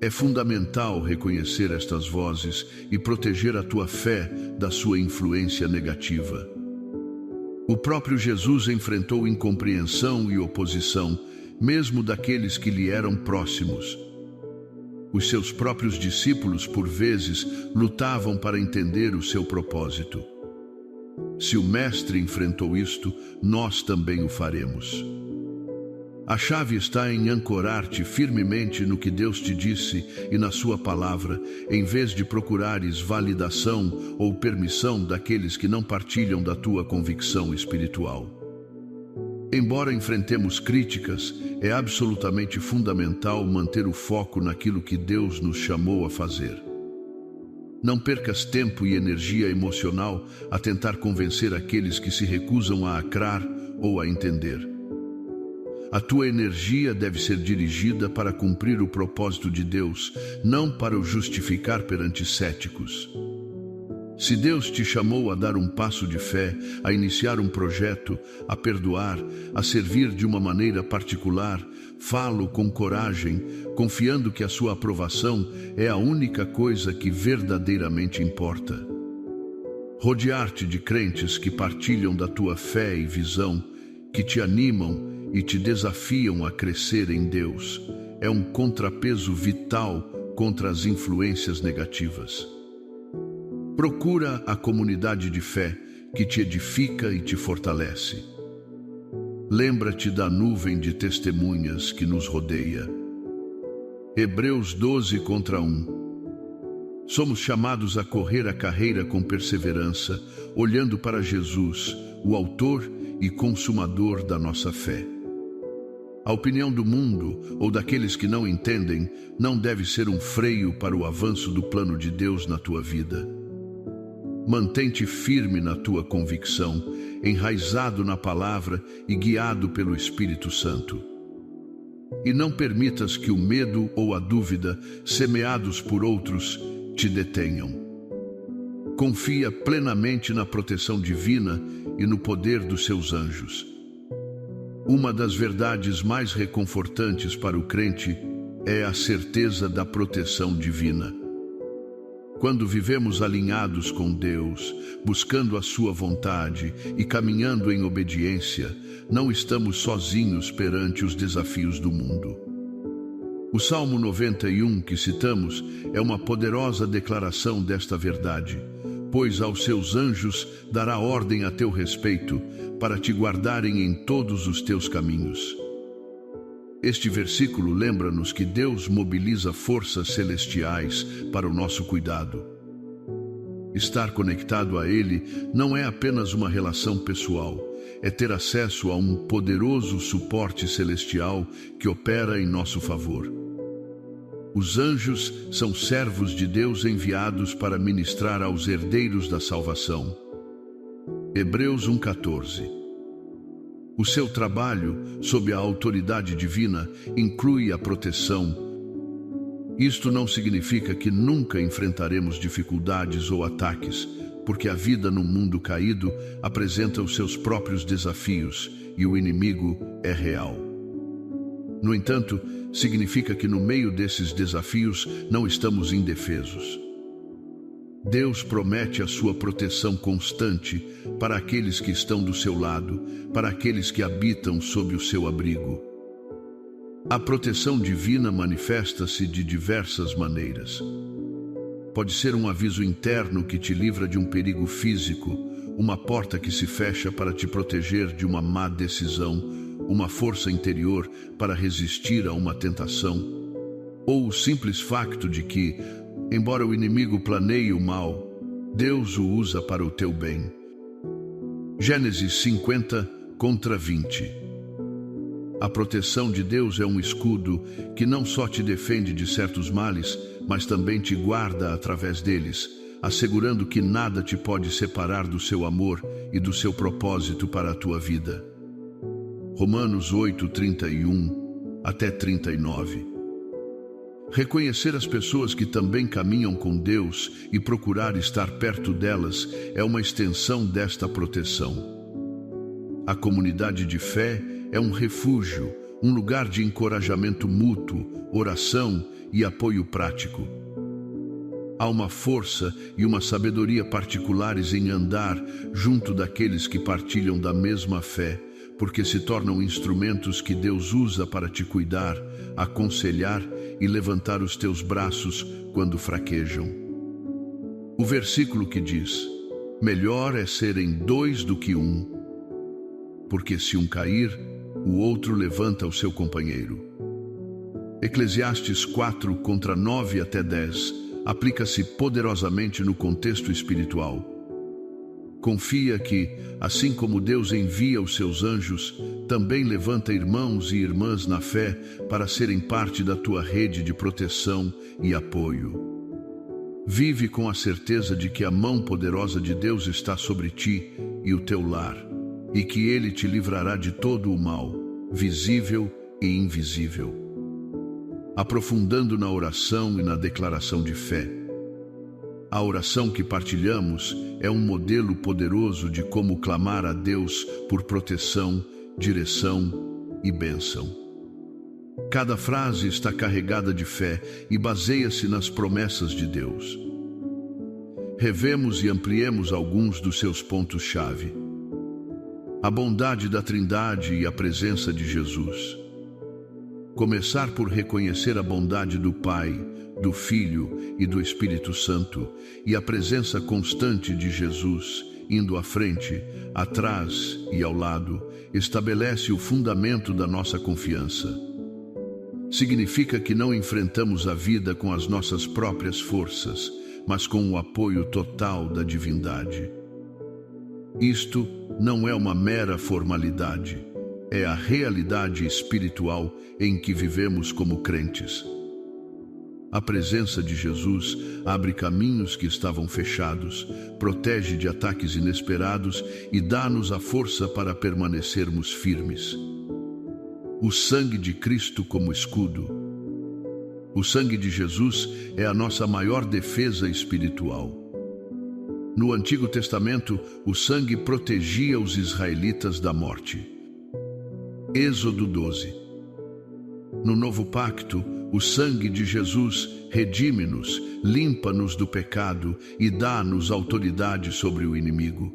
É fundamental reconhecer estas vozes e proteger a tua fé da sua influência negativa. O próprio Jesus enfrentou incompreensão e oposição, mesmo daqueles que lhe eram próximos. Os seus próprios discípulos, por vezes, lutavam para entender o seu propósito. Se o Mestre enfrentou isto, nós também o faremos. A chave está em ancorar-te firmemente no que Deus te disse e na sua palavra, em vez de procurares validação ou permissão daqueles que não partilham da tua convicção espiritual. Embora enfrentemos críticas, é absolutamente fundamental manter o foco naquilo que Deus nos chamou a fazer. Não percas tempo e energia emocional a tentar convencer aqueles que se recusam a acrar ou a entender. A tua energia deve ser dirigida para cumprir o propósito de Deus, não para o justificar perante céticos. Se Deus te chamou a dar um passo de fé, a iniciar um projeto, a perdoar, a servir de uma maneira particular, falo com coragem, confiando que a sua aprovação é a única coisa que verdadeiramente importa. Rodear-te de crentes que partilham da tua fé e visão, que te animam e te desafiam a crescer em Deus, é um contrapeso vital contra as influências negativas. Procura a comunidade de fé que te edifica e te fortalece. Lembra-te da nuvem de testemunhas que nos rodeia. Hebreus 12:1. Somos chamados a correr a carreira com perseverança, olhando para Jesus, o autor e consumador da nossa fé. A opinião do mundo ou daqueles que não entendem não deve ser um freio para o avanço do plano de Deus na tua vida. Mantém-te firme na tua convicção, enraizado na palavra e guiado pelo Espírito Santo. E não permitas que o medo ou a dúvida, semeados por outros, te detenham. Confia plenamente na proteção divina e no poder dos seus anjos. Uma das verdades mais reconfortantes para o crente é a certeza da proteção divina. Quando vivemos alinhados com Deus, buscando a sua vontade e caminhando em obediência, não estamos sozinhos perante os desafios do mundo. O Salmo 91 que citamos é uma poderosa declaração desta verdade. pois aos seus anjos dará ordem a teu respeito, para te guardarem em todos os teus caminhos. Este versículo lembra-nos que Deus mobiliza forças celestiais para o nosso cuidado. Estar conectado a Ele não é apenas uma relação pessoal, é ter acesso a um poderoso suporte celestial que opera em nosso favor. Os anjos são servos de Deus enviados para ministrar aos herdeiros da salvação. Hebreus 1:14. O seu trabalho, sob a autoridade divina, inclui a proteção. Isto não significa que nunca enfrentaremos dificuldades ou ataques, porque a vida no mundo caído apresenta os seus próprios desafios e o inimigo é real. No entanto, significa que no meio desses desafios não estamos indefesos. Deus promete a sua proteção constante para aqueles que estão do seu lado, para aqueles que habitam sob o seu abrigo. A proteção divina manifesta-se de diversas maneiras. Pode ser um aviso interno que te livra de um perigo físico, uma porta que se fecha para te proteger de uma má decisão, uma força interior para resistir a uma tentação, ou o simples facto de que, embora o inimigo planeie o mal, Deus o usa para o teu bem. Gênesis 50:20. A proteção de Deus é um escudo que não só te defende de certos males, mas também te guarda através deles, assegurando que nada te pode separar do seu amor e do seu propósito para a tua vida. Romanos 8:31-39. Reconhecer as pessoas que também caminham com Deus e procurar estar perto delas é uma extensão desta proteção. A comunidade de fé é um refúgio, um lugar de encorajamento mútuo, oração e apoio prático. Há uma força e uma sabedoria particulares em andar junto daqueles que partilham da mesma fé, porque se tornam instrumentos que Deus usa para te cuidar, aconselhar e levantar os teus braços quando fraquejam. O versículo que diz: melhor é serem dois do que um, porque se um cair, o outro levanta o seu companheiro. Eclesiastes 4:9-10 aplica-se poderosamente no contexto espiritual. Confia que, assim como Deus envia os seus anjos, também levanta irmãos e irmãs na fé para serem parte da tua rede de proteção e apoio. Vive com a certeza de que a mão poderosa de Deus está sobre ti e o teu lar, e que Ele te livrará de todo o mal, visível e invisível. Aprofundando na oração e na declaração de fé. A oração que partilhamos é um modelo poderoso de como clamar a Deus por proteção, direção e bênção. Cada frase está carregada de fé e baseia-se nas promessas de Deus. Revemos e ampliemos alguns dos seus pontos-chave. A bondade da Trindade e a presença de Jesus. Começar por reconhecer a bondade do Pai, do Filho e do Espírito Santo e a presença constante de Jesus, indo à frente, atrás e ao lado, estabelece o fundamento da nossa confiança. Significa que não enfrentamos a vida com as nossas próprias forças, mas com o apoio total da divindade. Isto não é uma mera formalidade, é a realidade espiritual em que vivemos como crentes. A presença de Jesus abre caminhos que estavam fechados, protege de ataques inesperados e dá-nos a força para permanecermos firmes. O sangue de Cristo como escudo. O sangue de Jesus é a nossa maior defesa espiritual. No Antigo Testamento, o sangue protegia os israelitas da morte. Êxodo 12. No Novo Pacto, o sangue de Jesus redime-nos, limpa-nos do pecado e dá-nos autoridade sobre o inimigo.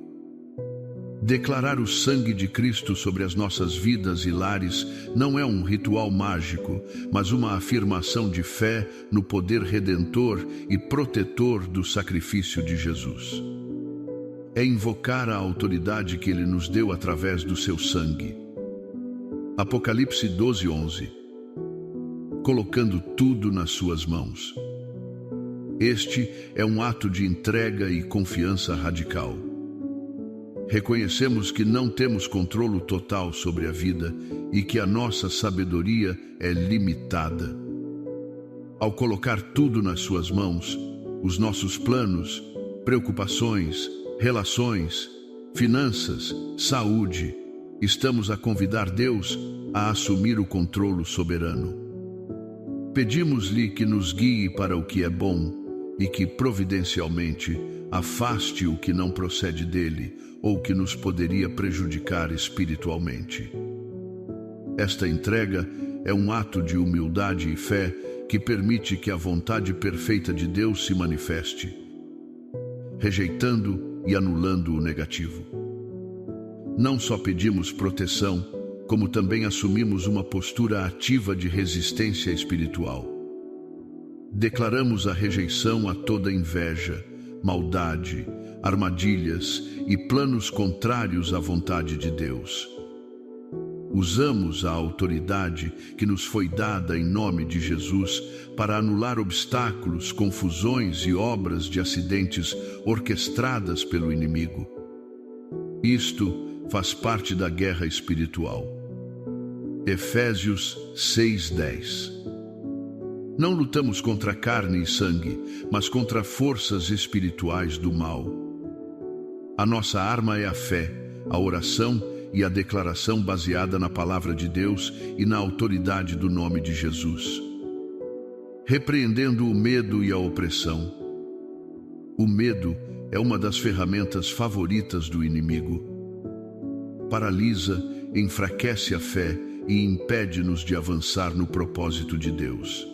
Declarar o sangue de Cristo sobre as nossas vidas e lares não é um ritual mágico, mas uma afirmação de fé no poder redentor e protetor do sacrifício de Jesus. É invocar a autoridade que Ele nos deu através do seu sangue. Apocalipse 12:11. Colocando tudo nas suas mãos. Este é um ato de entrega e confiança radical. Reconhecemos que não temos controle total sobre a vida e que a nossa sabedoria é limitada. Ao colocar tudo nas suas mãos, os nossos planos, preocupações, relações, finanças, saúde, estamos a convidar Deus a assumir o controle soberano. Pedimos-lhe que nos guie para o que é bom e que, providencialmente, afaste o que não procede dele ou que nos poderia prejudicar espiritualmente. Esta entrega é um ato de humildade e fé que permite que a vontade perfeita de Deus se manifeste, rejeitando e anulando o negativo. Não só pedimos proteção, como também assumimos uma postura ativa de resistência espiritual. Declaramos a rejeição a toda inveja, maldade, armadilhas e planos contrários à vontade de Deus. Usamos a autoridade que nos foi dada em nome de Jesus para anular obstáculos, confusões e obras de acidentes orquestradas pelo inimigo. Isto faz parte da guerra espiritual. Efésios 6:10. Não lutamos contra carne e sangue, mas contra forças espirituais do mal. A nossa arma é a fé, a oração e a declaração baseada na palavra de Deus e na autoridade do nome de Jesus. Repreendendo o medo e a opressão. O medo é uma das ferramentas favoritas do inimigo. Paralisa, enfraquece a fé e impede-nos de avançar no propósito de Deus.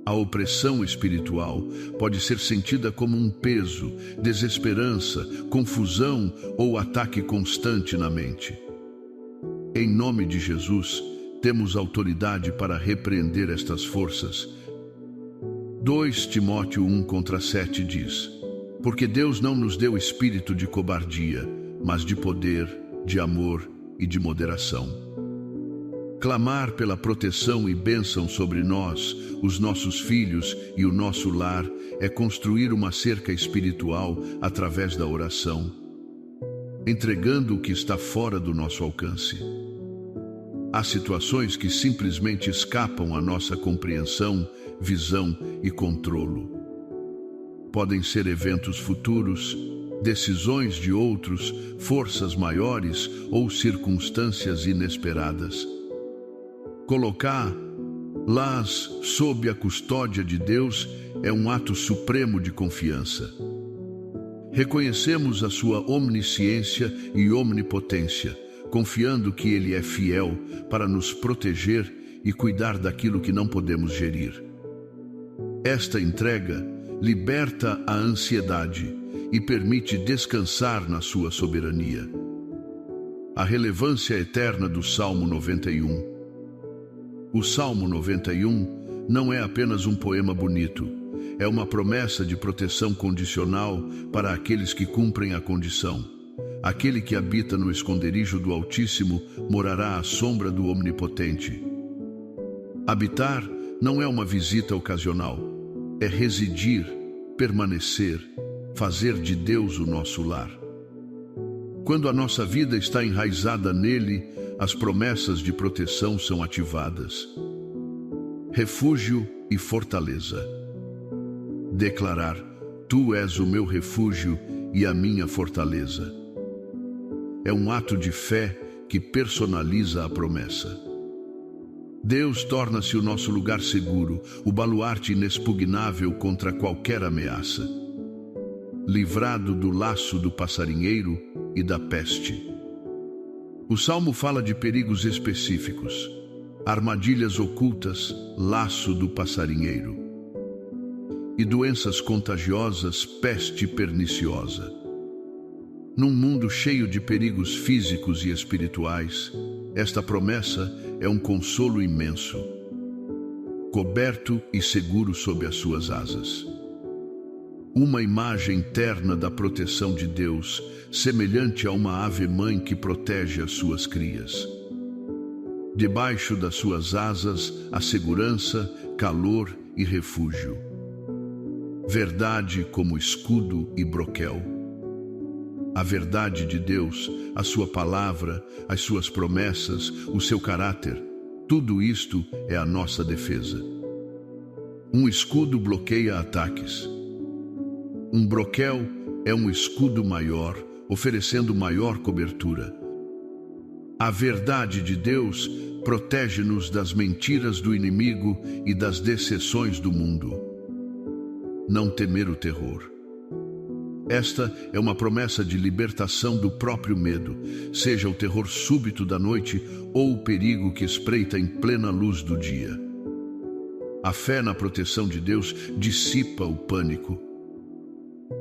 A opressão espiritual pode ser sentida como um peso, desesperança, confusão ou ataque constante na mente. Em nome de Jesus, temos autoridade para repreender estas forças. 2 Timóteo 1:7 diz: Porque Deus não nos deu espírito de cobardia, mas de poder, de amor e de moderação. Clamar pela proteção e bênção sobre nós, os nossos filhos e o nosso lar é construir uma cerca espiritual através da oração, entregando o que está fora do nosso alcance. Há situações que simplesmente escapam à nossa compreensão, visão e controlo. Podem ser eventos futuros, decisões de outros, forças maiores ou circunstâncias inesperadas. Colocá-las sob a custódia de Deus é um ato supremo de confiança. Reconhecemos a sua onisciência e omnipotência, confiando que Ele é fiel para nos proteger e cuidar daquilo que não podemos gerir. Esta entrega liberta a ansiedade e permite descansar na sua soberania. A relevância eterna do Salmo 91. O Salmo 91 não é apenas um poema bonito, é uma promessa de proteção condicional para aqueles que cumprem a condição. Aquele que habita no esconderijo do Altíssimo morará à sombra do Onipotente. Habitar não é uma visita ocasional, é residir, permanecer, fazer de Deus o nosso lar. Quando a nossa vida está enraizada nele, as promessas de proteção são ativadas. Refúgio e fortaleza. Declarar: Tu és o meu refúgio e a minha fortaleza. É um ato de fé que personaliza a promessa. Deus torna-se o nosso lugar seguro, o baluarte inexpugnável contra qualquer ameaça. Livrado do laço do passarinheiro e da peste. O Salmo fala de perigos específicos, armadilhas ocultas, laço do passarinheiro, e doenças contagiosas, peste perniciosa. Num mundo cheio de perigos físicos e espirituais, esta promessa é um consolo imenso, coberto e seguro sob as suas asas. Uma imagem terna da proteção de Deus, semelhante a uma ave-mãe que protege as suas crias. Debaixo das suas asas, a segurança, calor e refúgio. Verdade como escudo e broquel. A verdade de Deus, a sua palavra, as suas promessas, o seu caráter, tudo isto é a nossa defesa. Um escudo bloqueia ataques. Um broquel é um escudo maior, oferecendo maior cobertura. A verdade de Deus protege-nos das mentiras do inimigo e das decepções do mundo. Não temer o terror. Esta é uma promessa de libertação do próprio medo, seja o terror súbito da noite ou o perigo que espreita em plena luz do dia. A fé na proteção de Deus dissipa o pânico.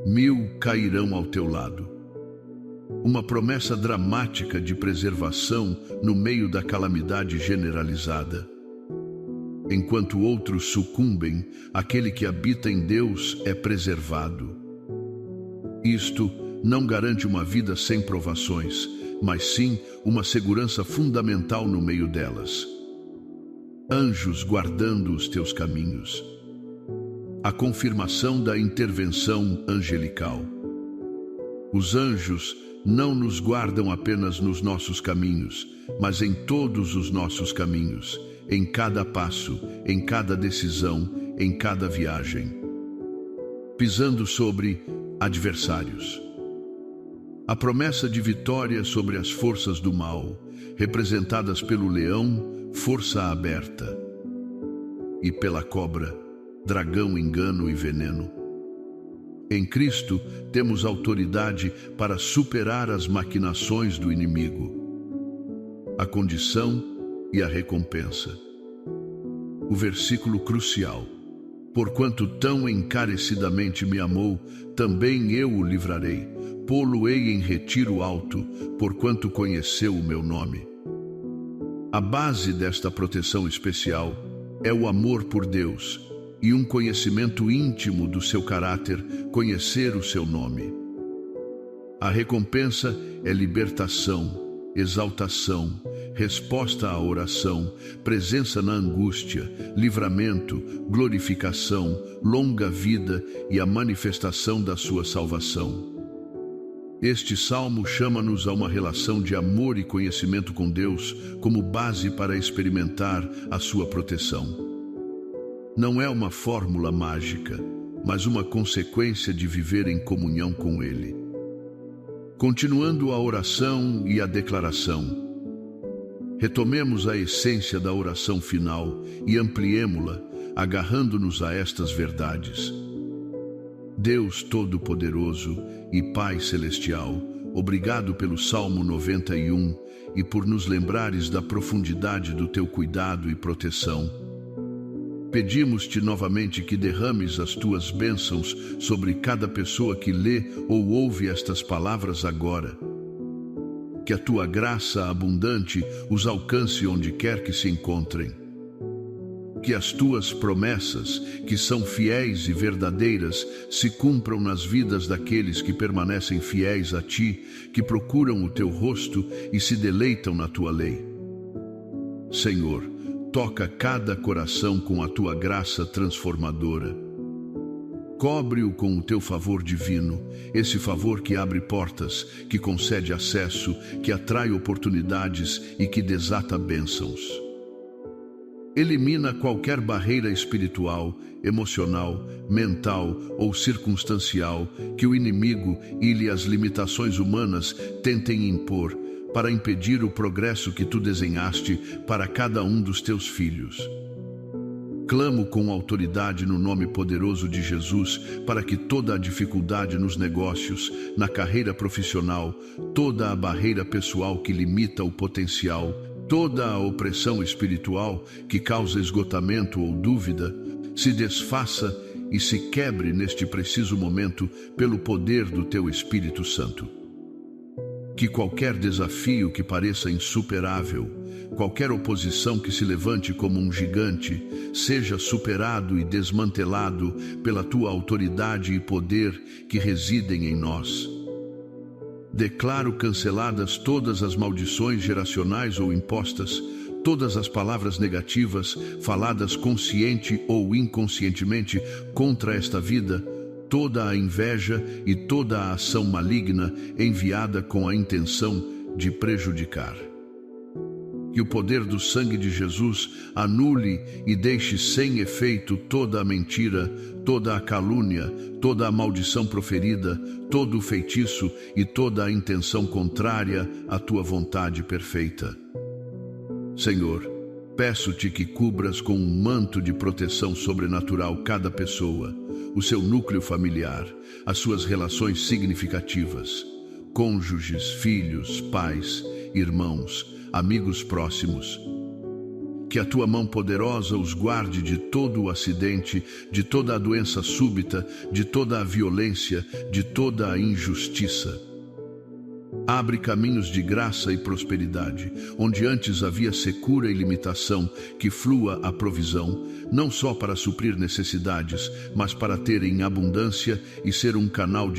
1000 cairão ao teu lado. Uma promessa dramática de preservação no meio da calamidade generalizada. Enquanto outros sucumbem, aquele que habita em Deus é preservado. Isto não garante uma vida sem provações, mas sim uma segurança fundamental no meio delas. Anjos guardando os teus caminhos. A confirmação da intervenção angelical. Os anjos não nos guardam apenas nos nossos caminhos, mas em todos os nossos caminhos, em cada passo, em cada decisão, em cada viagem. Pisando sobre adversários. A promessa de vitória sobre as forças do mal, representadas pelo leão, força aberta, e pela cobra, dragão, engano e veneno. Em Cristo temos autoridade para superar as maquinações do inimigo, a condição e a recompensa. O versículo crucial: porquanto tão encarecidamente me amou, também eu o livrarei, pô-lo-ei em retiro alto, porquanto conheceu o meu nome. A base desta proteção especial é o amor por Deus e um conhecimento íntimo do seu caráter, conhecer o seu nome. A recompensa é libertação, exaltação, resposta à oração, presença na angústia, livramento, glorificação, longa vida e a manifestação da sua salvação. Este salmo chama-nos a uma relação de amor e conhecimento com Deus como base para experimentar a sua proteção. Não é uma fórmula mágica, mas uma consequência de viver em comunhão com Ele. Continuando a oração e a declaração, retomemos a essência da oração final e ampliemo-la, agarrando-nos a estas verdades. Deus Todo-Poderoso e Pai Celestial, obrigado pelo Salmo 91 e por nos lembrares da profundidade do teu cuidado e proteção. Pedimos-te novamente que derrames as tuas bênçãos sobre cada pessoa que lê ou ouve estas palavras agora. Que a tua graça abundante os alcance onde quer que se encontrem. Que as tuas promessas, que são fiéis e verdadeiras, se cumpram nas vidas daqueles que permanecem fiéis a ti, que procuram o teu rosto e se deleitam na tua lei. Senhor, toca cada coração com a tua graça transformadora. Cobre-o com o teu favor divino, esse favor que abre portas, que concede acesso, que atrai oportunidades e que desata bênçãos. Elimina qualquer barreira espiritual, emocional, mental ou circunstancial que o inimigo e as limitações humanas tentem impor para impedir o progresso que tu desenhaste para cada um dos teus filhos. Clamo com autoridade no nome poderoso de Jesus para que toda a dificuldade nos negócios, na carreira profissional, toda a barreira pessoal que limita o potencial, toda a opressão espiritual que causa esgotamento ou dúvida, se desfaça e se quebre neste preciso momento pelo poder do teu Espírito Santo. Que qualquer desafio que pareça insuperável, qualquer oposição que se levante como um gigante, seja superado e desmantelado pela tua autoridade e poder que residem em nós. Declaro canceladas todas as maldições geracionais ou impostas, todas as palavras negativas faladas consciente ou inconscientemente contra esta vida, toda a inveja e toda a ação maligna enviada com a intenção de prejudicar. Que o poder do sangue de Jesus anule e deixe sem efeito toda a mentira, toda a calúnia, toda a maldição proferida, todo o feitiço e toda a intenção contrária à tua vontade perfeita. Senhor, peço-te que cubras com um manto de proteção sobrenatural cada pessoa, o seu núcleo familiar, as suas relações significativas, cônjuges, filhos, pais, irmãos, amigos próximos. Que a tua mão poderosa os guarde de todo o acidente, de toda a doença súbita, de toda a violência, de toda a injustiça. Abre caminhos de graça e prosperidade, onde antes havia secura e limitação, que flua a provisão, não só para suprir necessidades, mas para ter em abundância e ser um canal de